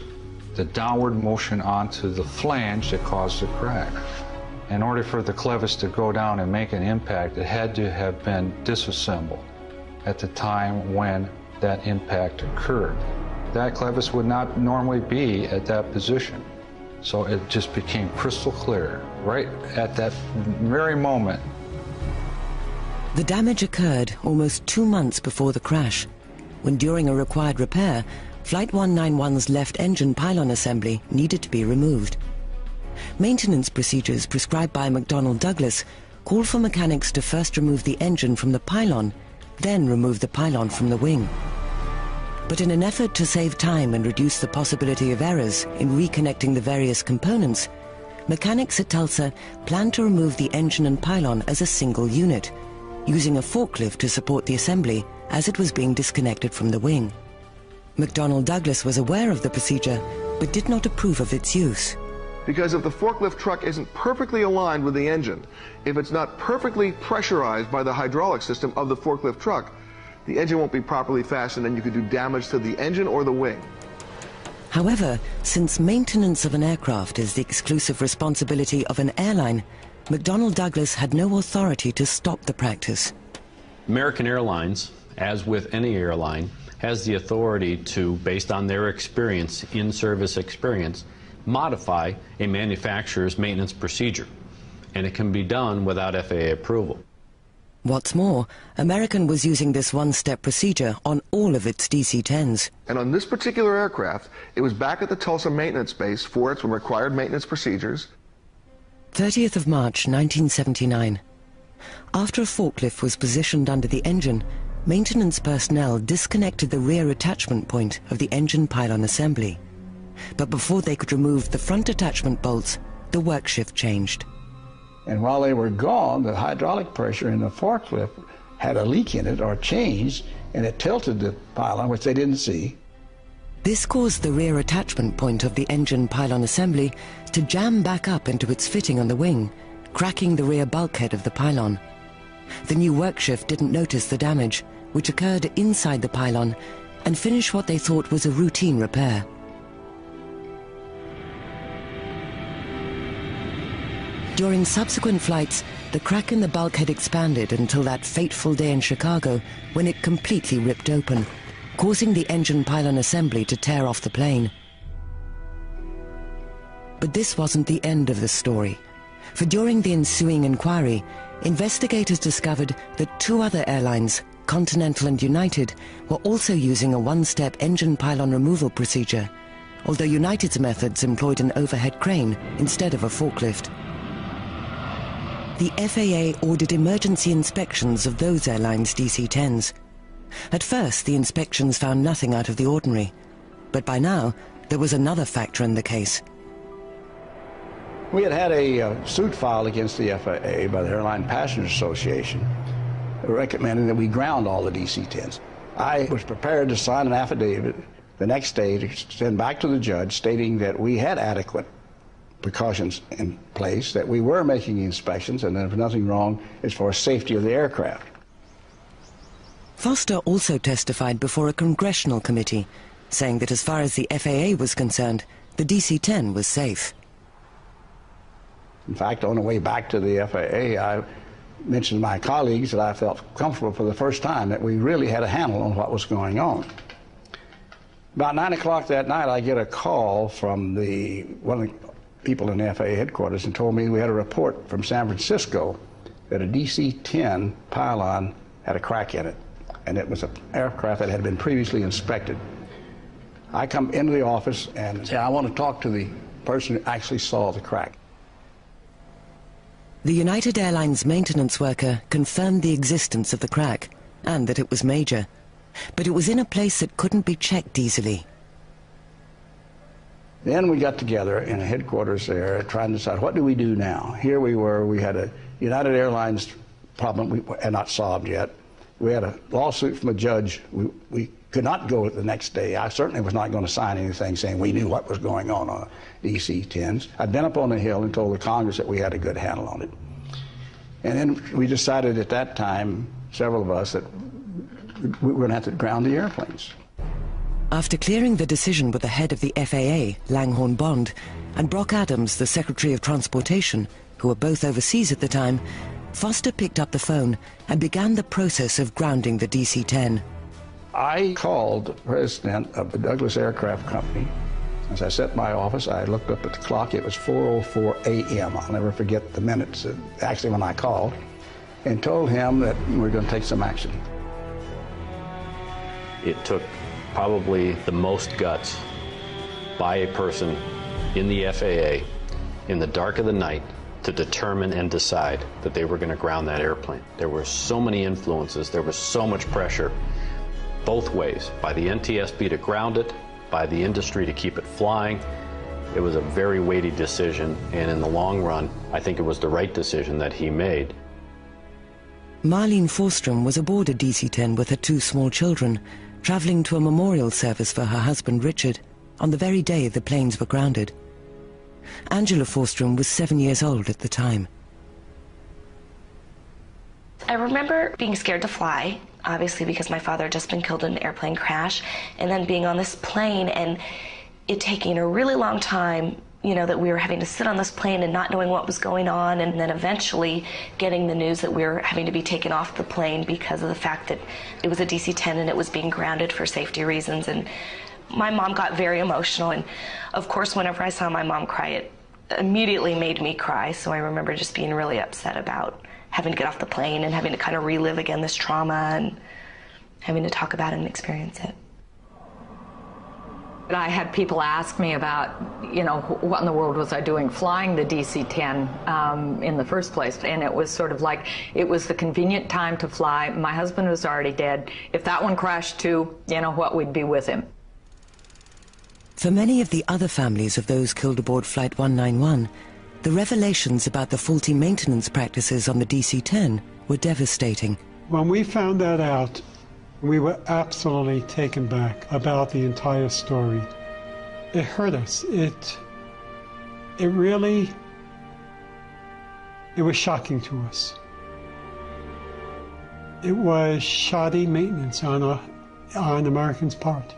the downward motion onto the flange that caused the crack. In order for the clevis to go down and make an impact, it had to have been disassembled at the time when that impact occurred. That clevis would not normally be at that position. So it just became crystal clear right at that very moment. The damage occurred almost 2 months before the crash, when during a required repair, Flight 191's left engine pylon assembly needed to be removed. Maintenance procedures prescribed by McDonnell Douglas call for mechanics to first remove the engine from the pylon, then remove the pylon from the wing. But in an effort to save time and reduce the possibility of errors in reconnecting the various components, mechanics at Tulsa planned to remove the engine and pylon as a single unit, using a forklift to support the assembly as it was being disconnected from the wing. McDonnell Douglas was aware of the procedure, but did not approve of its use. Because if the forklift truck isn't perfectly aligned with the engine, if it's not perfectly pressurized by the hydraulic system of the forklift truck, the engine won't be properly fastened and you could do damage to the engine or the wing. However, since maintenance of an aircraft is the exclusive responsibility of an airline, McDonnell Douglas had no authority to stop the practice. American Airlines, as with any airline, has the authority to, based on their experience, in-service experience, modify a manufacturer's maintenance procedure. And it can be done without FAA approval. What's more, American was using this one-step procedure on all of its DC-10s. And on this particular aircraft, it was back at the Tulsa maintenance base for its required maintenance procedures. 30th of March, 1979. After a forklift was positioned under the engine, maintenance personnel disconnected the rear attachment point of the engine pylon assembly. But before they could remove the front attachment bolts, the work shift changed. And while they were gone, the hydraulic pressure in the forklift had a leak in it or changed, and it tilted the pylon, which they didn't see. This caused the rear attachment point of the engine pylon assembly to jam back up into its fitting on the wing, cracking the rear bulkhead of the pylon. The new work shift didn't notice the damage, which occurred inside the pylon, and finished what they thought was a routine repair. During subsequent flights, the crack in the bulkhead expanded until that fateful day in Chicago when it completely ripped open, causing the engine pylon assembly to tear off the plane. But this wasn't the end of the story, for during the ensuing inquiry, investigators discovered that two other airlines, Continental and United, were also using a one-step engine pylon removal procedure, although United's methods employed an overhead crane instead of a forklift. The FAA ordered emergency inspections of those airlines' DC-10s. At first, the inspections found nothing out of the ordinary, but by now, there was another factor in the case. We had a suit filed against the FAA by the Airline Passengers Association, recommending that we ground all the DC-10s. I was prepared to sign an affidavit the next day to send back to the judge stating that we had adequate precautions in place, that we were making inspections, and there was nothing wrong as far as safety of the aircraft. Foster also testified before a congressional committee, saying that as far as the FAA was concerned, the DC-10 was safe. In fact, on the way back to the FAA, I mentioned to my colleagues that I felt comfortable for the first time that we really had a handle on what was going on. About 9 o'clock that night, I get a call from one of the people in the FAA headquarters and told me we had a report from San Francisco that a DC-10 pylon had a crack in it, and it was an aircraft that had been previously inspected. I come into the office and say, I want to talk to the person who actually saw the crack. The United Airlines maintenance worker confirmed the existence of the crack and that it was major, but it was in a place that couldn't be checked easily. Then we got together in a headquarters there trying to decide, what do we do now? Here we were, we had a United Airlines problem we had not solved yet. We had a lawsuit from a judge. We could not go the next day. I certainly was not going to sign anything saying we knew what was going on DC-10s. I'd been up on the Hill and told the Congress that we had a good handle on it. And then we decided at that time, several of us, that we were going to have to ground the airplanes. After clearing the decision with the head of the FAA, Langhorne Bond, and Brock Adams, the Secretary of Transportation, who were both overseas at the time, Foster picked up the phone and began the process of grounding the DC-10. I called the president of the Douglas Aircraft Company. As I sat in my office, I looked up at the clock. It was 4:04 a.m. I'll never forget the minutes, actually, when I called, and told him that we were going to take some action. It took probably the most guts by a person in the FAA in the dark of the night to determine and decide that they were going to ground that airplane. There were so many influences, there was so much pressure both ways, by the NTSB to ground it, by the industry to keep it flying. It was a very weighty decision, and in the long run, I think it was the right decision that he made. Marlene Forstrom was aboard a DC-10 with her two small children, traveling to a memorial service for her husband Richard on the very day the planes were grounded. Angela Forstrom was 7 years old at the time. I remember being scared to fly, obviously because my father had just been killed in an airplane crash, and then being on this plane and it taking a really long time you know, that we were having to sit on this plane and not knowing what was going on, and then eventually getting the news that we were having to be taken off the plane because of the fact that it was a DC-10 and it was being grounded for safety reasons. And my mom got very emotional, and of course whenever I saw my mom cry, it immediately made me cry. So I remember just being really upset about having to get off the plane and having to kind of relive again this trauma and having to talk about it and experience it. I had people ask me about, you know, what in the world was I doing flying the DC-10 in the first place. And it was sort of like, it was the convenient time to fly. My husband was already dead. If that one crashed too, you know what, we'd be with him. For many of the other families of those killed aboard Flight 191, the revelations about the faulty maintenance practices on the DC-10 were devastating. When we found that out, we were absolutely taken back about the entire story. It hurt us. It was shocking to us. It was shoddy maintenance on Americans' part.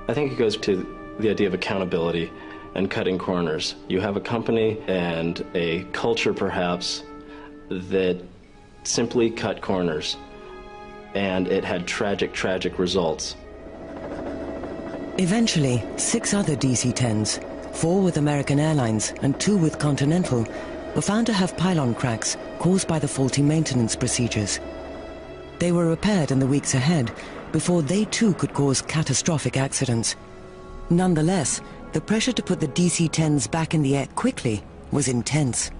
I think it goes to the idea of accountability and cutting corners. You have a company and a culture, perhaps, that simply cut corners. And it had tragic, tragic results. Eventually, 6 other DC-10s, 4 with American Airlines and 2 with Continental, were found to have pylon cracks caused by the faulty maintenance procedures. They were repaired in the weeks ahead before they too could cause catastrophic accidents. Nonetheless, the pressure to put the DC-10s back in the air quickly was intense.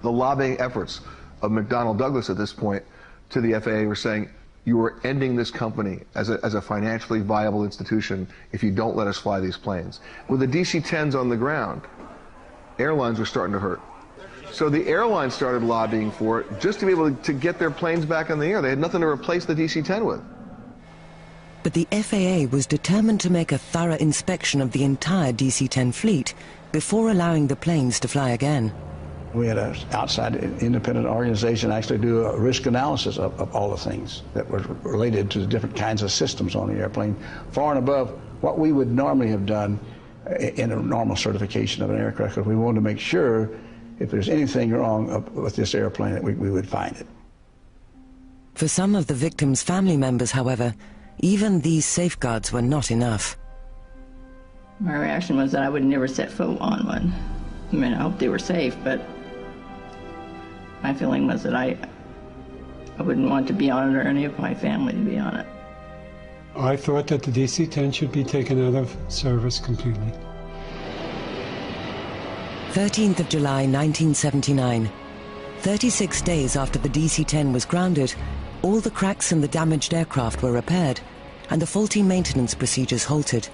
The lobbying efforts of McDonnell Douglas at this point to the FAA were saying, you are ending this company as a financially viable institution if you don't let us fly these planes. With the DC-10s on the ground, airlines were starting to hurt. So the airlines started lobbying for it just to be able to get their planes back in the air. They had nothing to replace the DC-10 with. But the FAA was determined to make a thorough inspection of the entire DC-10 fleet before allowing the planes to fly again. We had an outside independent organization actually do a risk analysis of all the things that were related to the different kinds of systems on the airplane, far and above what we would normally have done in a normal certification of an aircraft, because we wanted to make sure if there's anything wrong with this airplane that we would find it. For some of the victims' family members, however, even these safeguards were not enough. My reaction was that I would never set foot on one. I mean, I hope they were safe, but my feeling was that I wouldn't want to be on it or any of my family to be on it. I thought that the DC-10 should be taken out of service completely. 13th of July, 1979. 36 days after the DC-10 was grounded, all the cracks in the damaged aircraft were repaired and the faulty maintenance procedures halted.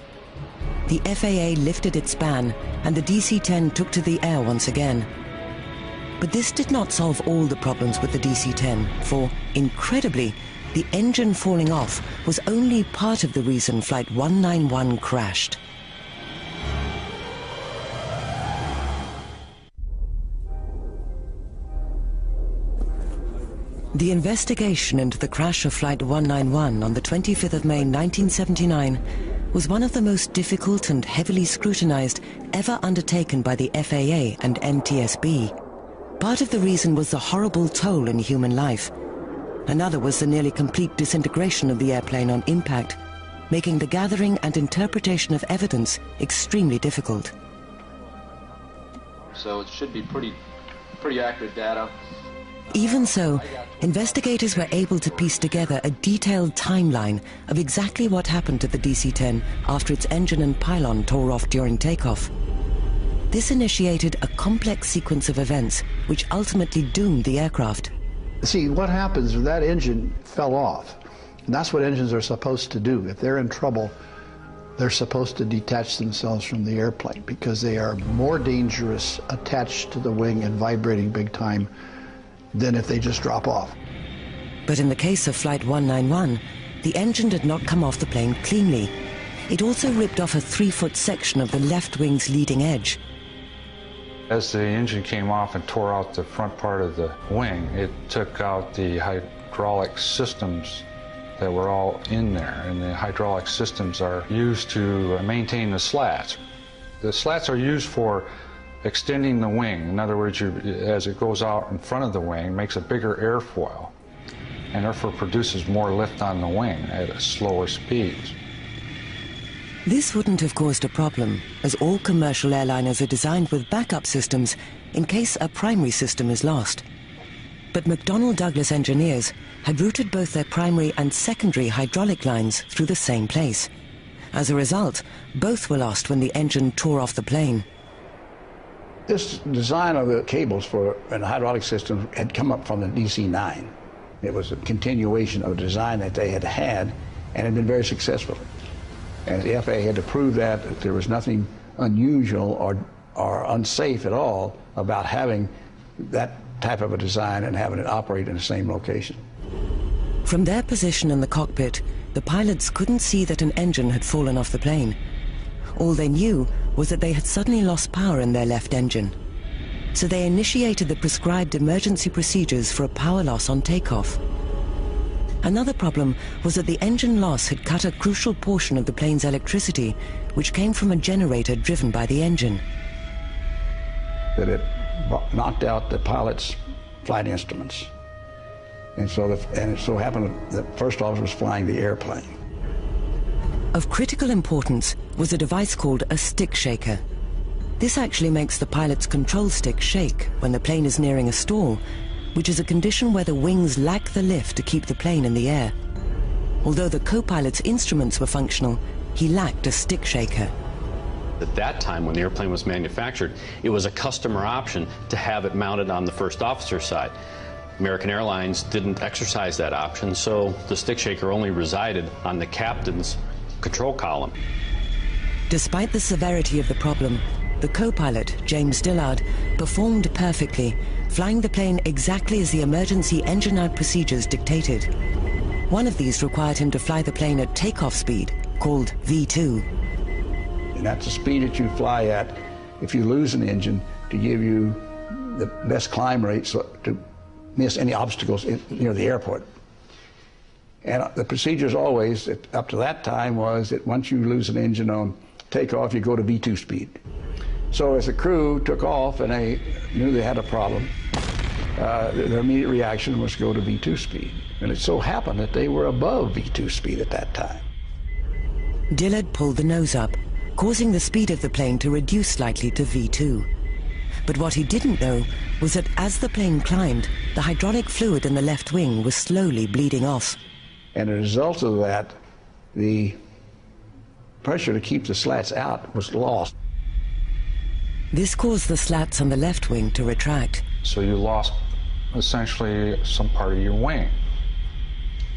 The FAA lifted its ban and the DC-10 took to the air once again. But this did not solve all the problems with the DC-10, for, incredibly, the engine falling off was only part of the reason Flight 191 crashed. The investigation into the crash of Flight 191 on the 25th of May 1979 was one of the most difficult and heavily scrutinized ever undertaken by the FAA and NTSB. Part of the reason was the horrible toll in human life. Another was the nearly complete disintegration of the airplane on impact, making the gathering and interpretation of evidence extremely difficult. So it should be pretty accurate data. Even so, investigators were able to piece together a detailed timeline of exactly what happened to the DC-10 after its engine and pylon tore off during takeoff. This initiated a complex sequence of events which ultimately doomed the aircraft. See, what happens is that engine fell off, and that's what engines are supposed to do. If they're in trouble, they're supposed to detach themselves from the airplane because they are more dangerous attached to the wing and vibrating big time than if they just drop off. But in the case of Flight 191, the engine did not come off the plane cleanly. It also ripped off a 3-foot section of the left wing's leading edge. As the engine came off and tore out the front part of the wing, it took out the hydraulic systems that were all in there, and the hydraulic systems are used to maintain the slats. The slats are used for extending the wing. In other words, as it goes out in front of the wing, makes a bigger airfoil, and therefore produces more lift on the wing at a slower speeds. This wouldn't have caused a problem, as all commercial airliners are designed with backup systems in case a primary system is lost. But McDonnell Douglas engineers had routed both their primary and secondary hydraulic lines through the same place. As a result, both were lost when the engine tore off the plane. This design of the cables for an hydraulic system had come up from the DC-9. It was a continuation of a design that they had had and had been very successful. And the FAA had to prove that there was nothing unusual or unsafe at all about having that type of a design and having it operate in the same location. From their position in the cockpit, the pilots couldn't see that an engine had fallen off the plane. All they knew was that they had suddenly lost power in their left engine. So they initiated the prescribed emergency procedures for a power loss on takeoff. Another problem was that the engine loss had cut a crucial portion of the plane's electricity, which came from a generator driven by the engine. That it knocked out the pilot's flight instruments. And it so happened that the first officer was flying the airplane. Of critical importance was a device called a stick shaker. This actually makes the pilot's control stick shake when the plane is nearing a stall, which is a condition where the wings lack the lift to keep the plane in the air. Although the co-pilot's instruments were functional, he lacked a stick shaker. At that time, when the airplane was manufactured, it was a customer option to have it mounted on the first officer's side. American Airlines didn't exercise that option, so the stick shaker only resided on the captain's control column. Despite the severity of the problem, the co-pilot, James Dillard, performed perfectly, flying the plane exactly as the emergency engine-out procedures dictated. One of these required him to fly the plane at takeoff speed, called V2. And that's the speed that you fly at if you lose an engine, to give you the best climb rate to miss any obstacles near the airport. And the procedures always, up to that time, was that once you lose an engine on takeoff, you go to V2 speed. So as the crew took off and they knew they had a problem, their immediate reaction was to go to V2 speed. And it so happened that they were above V2 speed at that time. Dillard pulled the nose up, causing the speed of the plane to reduce slightly to V2. But what he didn't know was that as the plane climbed, the hydraulic fluid in the left wing was slowly bleeding off. And as a result of that, the pressure to keep the slats out was lost. This caused the slats on the left wing to retract. So you lost essentially some part of your wing.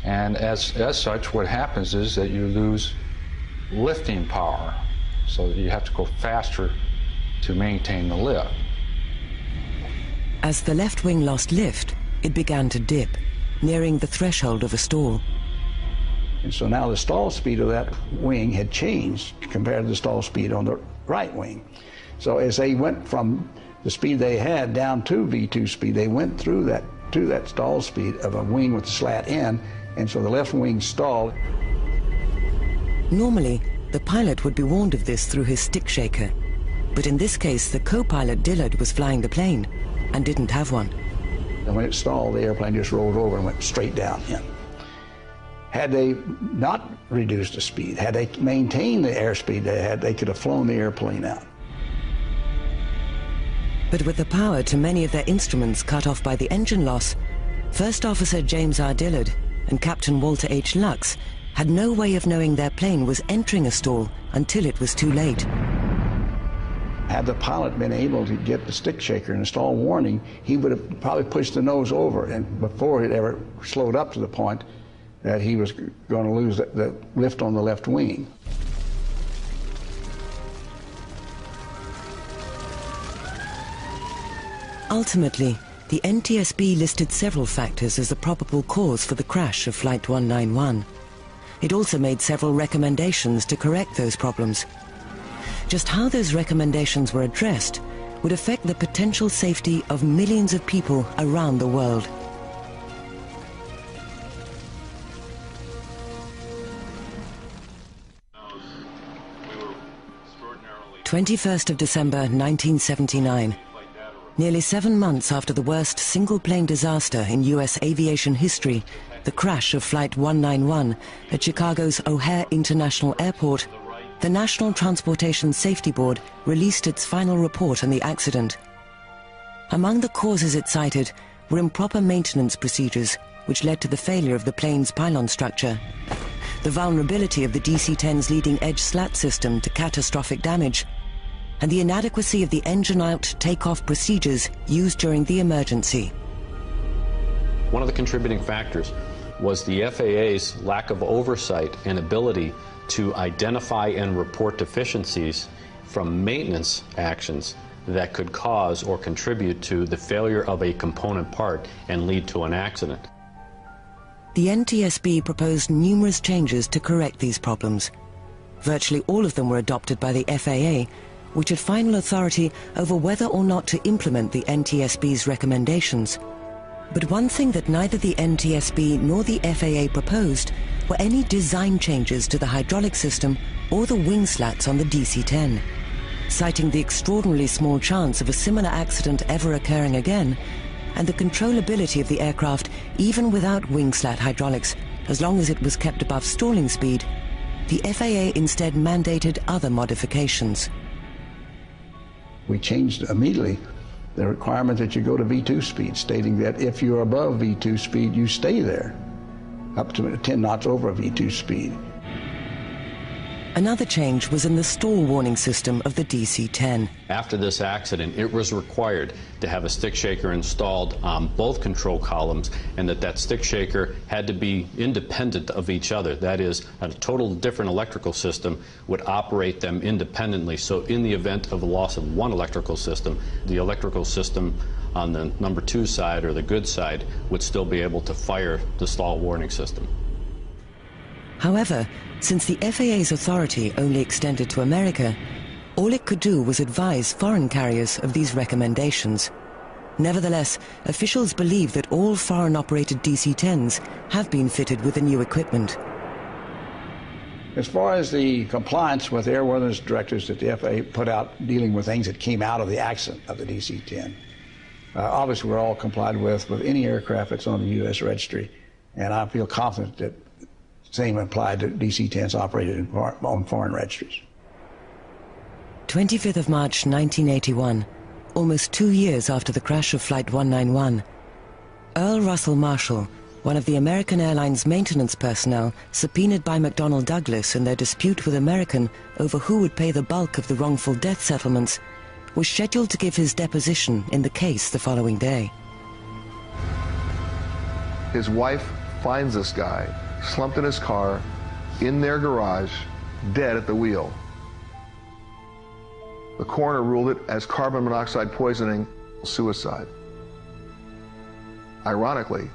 And as such, what happens is that you lose lifting power. So you have to go faster to maintain the lift. As the left wing lost lift, it began to dip, nearing the threshold of a stall. And so now the stall speed of that wing had changed compared to the stall speed on the right wing. So as they went from the speed they had down to V2 speed, they went through that to that stall speed of a wing with the slat in, and so the left wing stalled. Normally, the pilot would be warned of this through his stick shaker. But in this case, the co-pilot Dillard was flying the plane and didn't have one. And when it stalled, the airplane just rolled over and went straight down in. Had they not reduced the speed, had they maintained the airspeed they had, they could have flown the airplane out. But with the power to many of their instruments cut off by the engine loss, First Officer James R. Dillard and Captain Walter H. Lux had no way of knowing their plane was entering a stall until it was too late. Had the pilot been able to get the stick shaker and stall warning, he would have probably pushed the nose over, and before it ever slowed up to the point that he was going to lose the lift on the left wing. Ultimately, the NTSB listed several factors as the probable cause for the crash of Flight 191. It also made several recommendations to correct those problems. Just how those recommendations were addressed would affect the potential safety of millions of people around the world. 21st of December 1979. Nearly 7 months after the worst single-plane disaster in U.S. aviation history, the crash of Flight 191 at Chicago's O'Hare International Airport, the National Transportation Safety Board released its final report on the accident. Among the causes it cited were improper maintenance procedures, which led to the failure of the plane's pylon structure, the vulnerability of the DC-10's leading-edge slat system to catastrophic damage, and the inadequacy of the engine-out takeoff procedures used during the emergency. One of the contributing factors was the FAA's lack of oversight and ability to identify and report deficiencies from maintenance actions that could cause or contribute to the failure of a component part and lead to an accident. The NTSB proposed numerous changes to correct these problems. Virtually all of them were adopted by the FAA, which had final authority over whether or not to implement the NTSB's recommendations. But one thing that neither the NTSB nor the FAA proposed were any design changes to the hydraulic system or the wing slats on the DC-10. Citing the extraordinarily small chance of a similar accident ever occurring again, and the controllability of the aircraft even without wing slat hydraulics, as long as it was kept above stalling speed, the FAA instead mandated other modifications. We changed immediately the requirement that you go to V2 speed, stating that if you're above V2 speed, you stay there, up to 10 knots over V2 speed. Another change was in the stall warning system of the DC-10. After this accident, it was required to have a stick shaker installed on both control columns, and that stick shaker had to be independent of each other. That is, a total different electrical system would operate them independently. So in the event of a loss of one electrical system, the electrical system on the number 2 side, or the good side, would still be able to fire the stall warning system. However, since the FAA's authority only extended to America, all it could do was advise foreign carriers of these recommendations. Nevertheless, officials believe that all foreign-operated DC-10s have been fitted with the new equipment. As far as the compliance with airworthiness directives that the FAA put out dealing with things that came out of the accident of the DC-10, obviously we're all complied with any aircraft that's on the U.S. registry, and I feel confident that same applied to DC-10s operated on foreign registries. 25th of March 1981, almost 2 years after the crash of Flight 191, Earl Russell Marshall, one of the American Airlines maintenance personnel subpoenaed by McDonnell Douglas in their dispute with American over who would pay the bulk of the wrongful death settlements, was scheduled to give his deposition in the case the following day. His wife finds this guy slumped in his car, in their garage, dead at the wheel. The coroner ruled it as carbon monoxide poisoning, suicide. Ironically,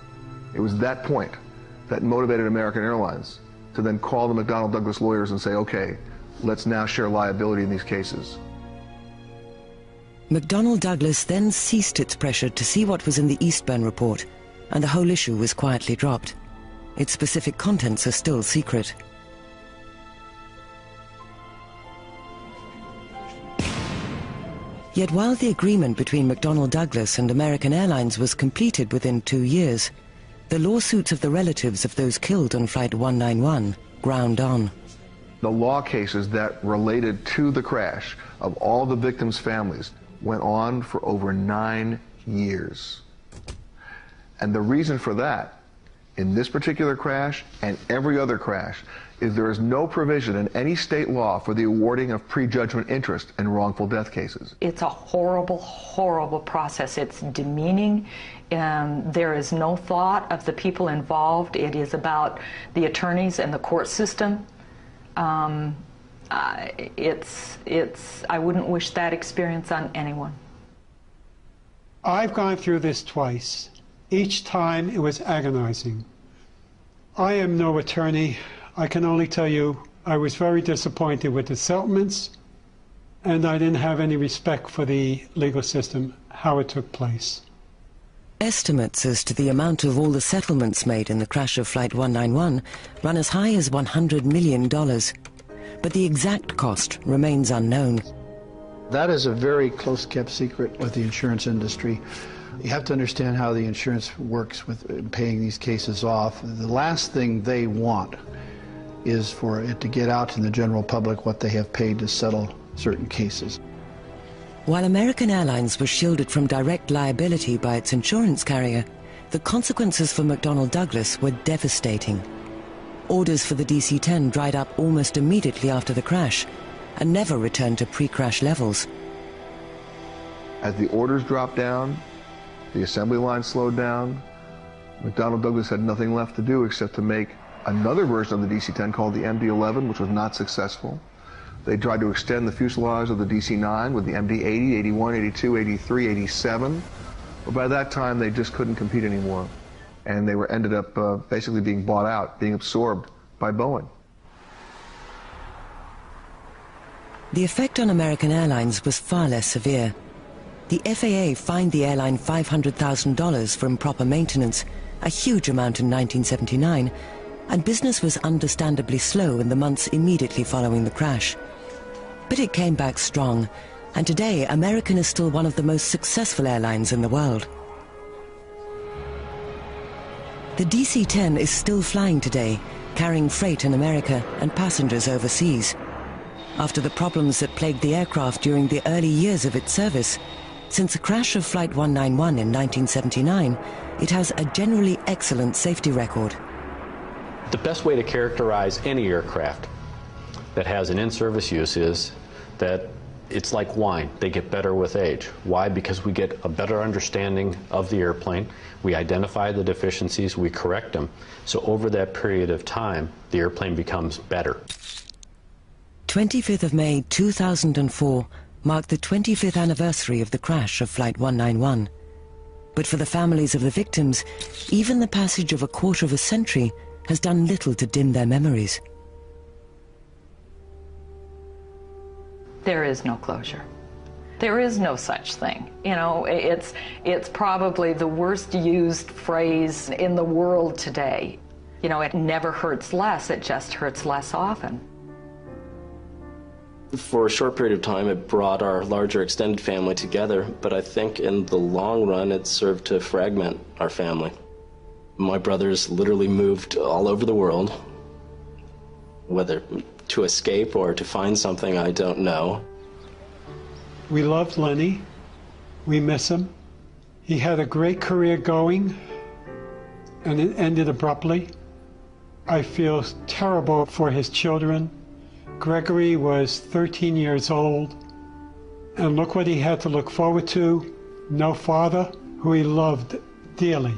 it was that point that motivated American Airlines to then call the McDonnell Douglas lawyers and say, okay, let's now share liability in these cases. McDonnell Douglas then ceased its pressure to see what was in the Eastburn report, and the whole issue was quietly dropped. Its specific contents are still secret. Yet while the agreement between McDonnell Douglas and American Airlines was completed within 2 years, the lawsuits of the relatives of those killed on Flight 191 ground on. The law cases that related to the crash of all the victims' families went on for over 9 years. And the reason for that, in this particular crash and every other crash, is there is no provision in any state law for the awarding of prejudgment interest in wrongful death cases. It's a horrible, horrible process. It's demeaning. There is no thought of the people involved. It is about the attorneys and the court system. I wouldn't wish that experience on anyone. I've gone through this twice. Each time it was agonizing. I am no attorney. I can only tell you I was very disappointed with the settlements, and I didn't have any respect for the legal system, how it took place. Estimates as to the amount of all the settlements made in the crash of Flight 191 run as high as $100 million, but the exact cost remains unknown. That is a very close-kept secret with the insurance industry. You have to understand how the insurance works with paying these cases off. The last thing they want is for it to get out to the general public what they have paid to settle certain cases. While American Airlines was shielded from direct liability by its insurance carrier, the consequences for McDonnell Douglas were devastating. Orders for the DC-10 dried up almost immediately after the crash and never returned to pre-crash levels. As the orders dropped down, the assembly line slowed down, McDonnell Douglas had nothing left to do except to make another version of the DC-10 called the MD-11, which was not successful. They tried to extend the fuselage of the DC-9 with the MD-80, 81, 82, 83, 87. But by that time, they just couldn't compete anymore. And they ended up basically being bought out, being absorbed by Boeing. The effect on American Airlines was far less severe. The FAA fined the airline $500,000 for improper maintenance, a huge amount in 1979, and business was understandably slow in the months immediately following the crash. But it came back strong, and today American is still one of the most successful airlines in the world. The DC-10 is still flying today, carrying freight in America and passengers overseas. After the problems that plagued the aircraft during the early years of its service, since the crash of Flight 191 in 1979, it has a generally excellent safety record. The best way to characterize any aircraft that has an in-service use is that it's like wine. They get better with age. Why? Because we get a better understanding of the airplane. We identify the deficiencies, we correct them. So over that period of time, the airplane becomes better. 25th of May 2004 marked the 25th anniversary of the crash of Flight 191. But for the families of the victims, even the passage of a quarter of a century has done little to dim their memories. There is no closure. There is no such thing. You know, it's probably the worst used phrase in the world today. You know, it never hurts less, it just hurts less often. For a short period of time, it brought our larger extended family together, but I think in the long run, it served to fragment our family. My brothers literally moved all over the world, whether to escape or to find something, I don't know. We loved Lenny. We miss him. He had a great career going, and it ended abruptly. I feel terrible for his children. Gregory was 13 years old, and look what he had to look forward to. No father, who he loved dearly.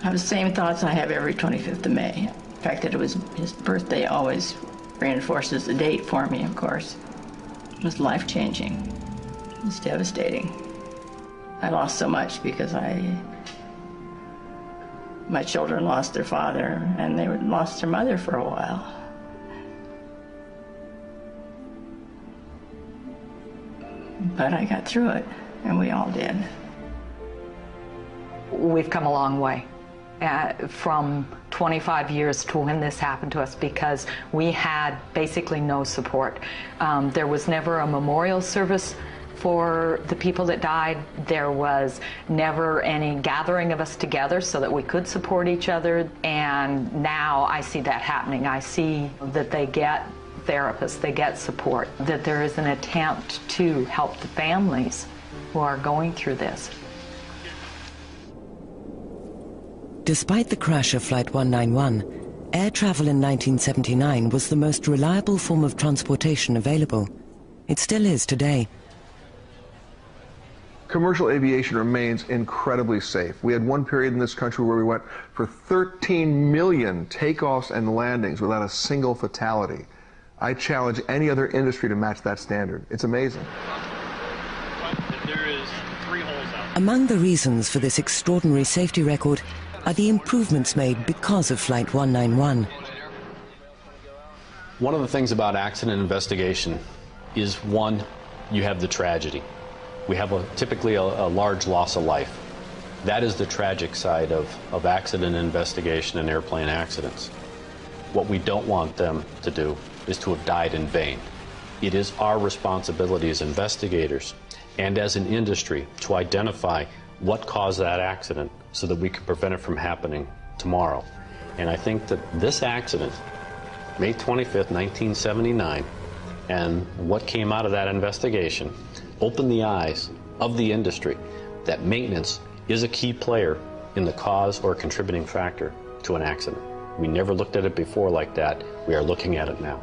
I have the same thoughts I have every 25th of May. The fact that it was his birthday always reinforces the date for me, of course. It was life-changing. It was devastating. I lost so much because my children lost their father, and they lost their mother for a while. But I got through it, and we all did. We've come a long way from 25 years to when this happened to us, because we had basically no support. There was never a memorial service for the people that died. There was never any gathering of us together so that we could support each other. And now I see that happening. I see that they get therapists, they get support, that there is an attempt to help the families who are going through this. Despite the crash of Flight 191, air travel in 1979 was the most reliable form of transportation available. It still is today. Commercial aviation remains incredibly safe. We had one period in this country where we went for 13 million takeoffs and landings without a single fatality. I challenge any other industry to match that standard. It's amazing. There is 3 holes out. Among the reasons for this extraordinary safety record are the improvements made because of Flight 191. One of the things about accident investigation is, one, you have the tragedy. We have typically a large loss of life. That is the tragic side of accident investigation and airplane accidents. What we don't want them to do is to have died in vain. It is our responsibility as investigators and as an industry to identify what caused that accident so that we can prevent it from happening tomorrow. And I think that this accident, May 25th, 1979, and what came out of that investigation opened the eyes of the industry that maintenance is a key player in the cause or contributing factor to an accident. We never looked at it before like that. We are looking at it now.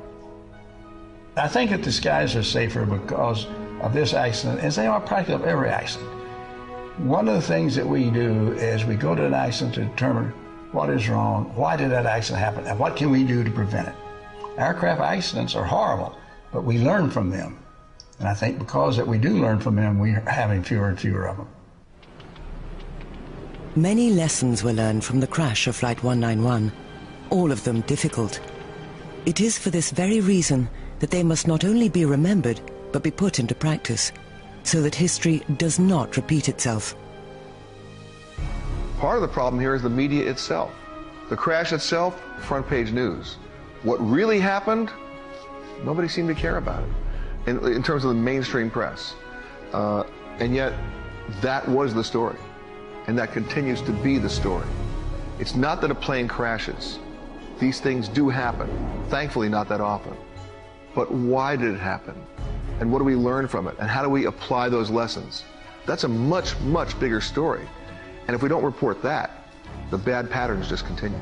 I think that the skies are safer because of this accident, as they are practically of every accident. One of the things that we do is we go to an accident to determine what is wrong, why did that accident happen, and what can we do to prevent it. Aircraft accidents are horrible, but we learn from them. And I think because that we do learn from them, we are having fewer and fewer of them. Many lessons were learned from the crash of Flight 191, all of them difficult. It is for this very reason that they must not only be remembered, but be put into practice, so that history does not repeat itself. Part of the problem here is the media itself. The crash itself, front page news. What really happened, nobody seemed to care about it in terms of the mainstream press. And yet, that was the story. And that continues to be the story. It's not that a plane crashes. These things do happen. Thankfully, not that often. But why did it happen? And what do we learn from it? And how do we apply those lessons? That's a much, much bigger story. And if we don't report that, the bad patterns just continue.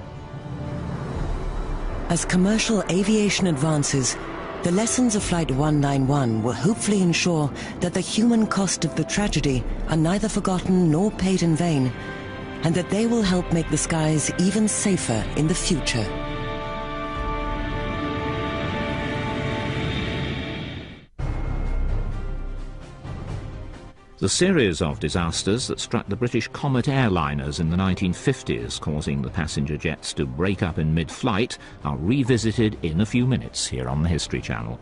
As commercial aviation advances, the lessons of Flight 191 will hopefully ensure that the human cost of the tragedy are neither forgotten nor paid in vain, and that they will help make the skies even safer in the future. The series of disasters that struck the British Comet airliners in the 1950s, causing the passenger jets to break up in mid-flight, are revisited in a few minutes here on the History Channel.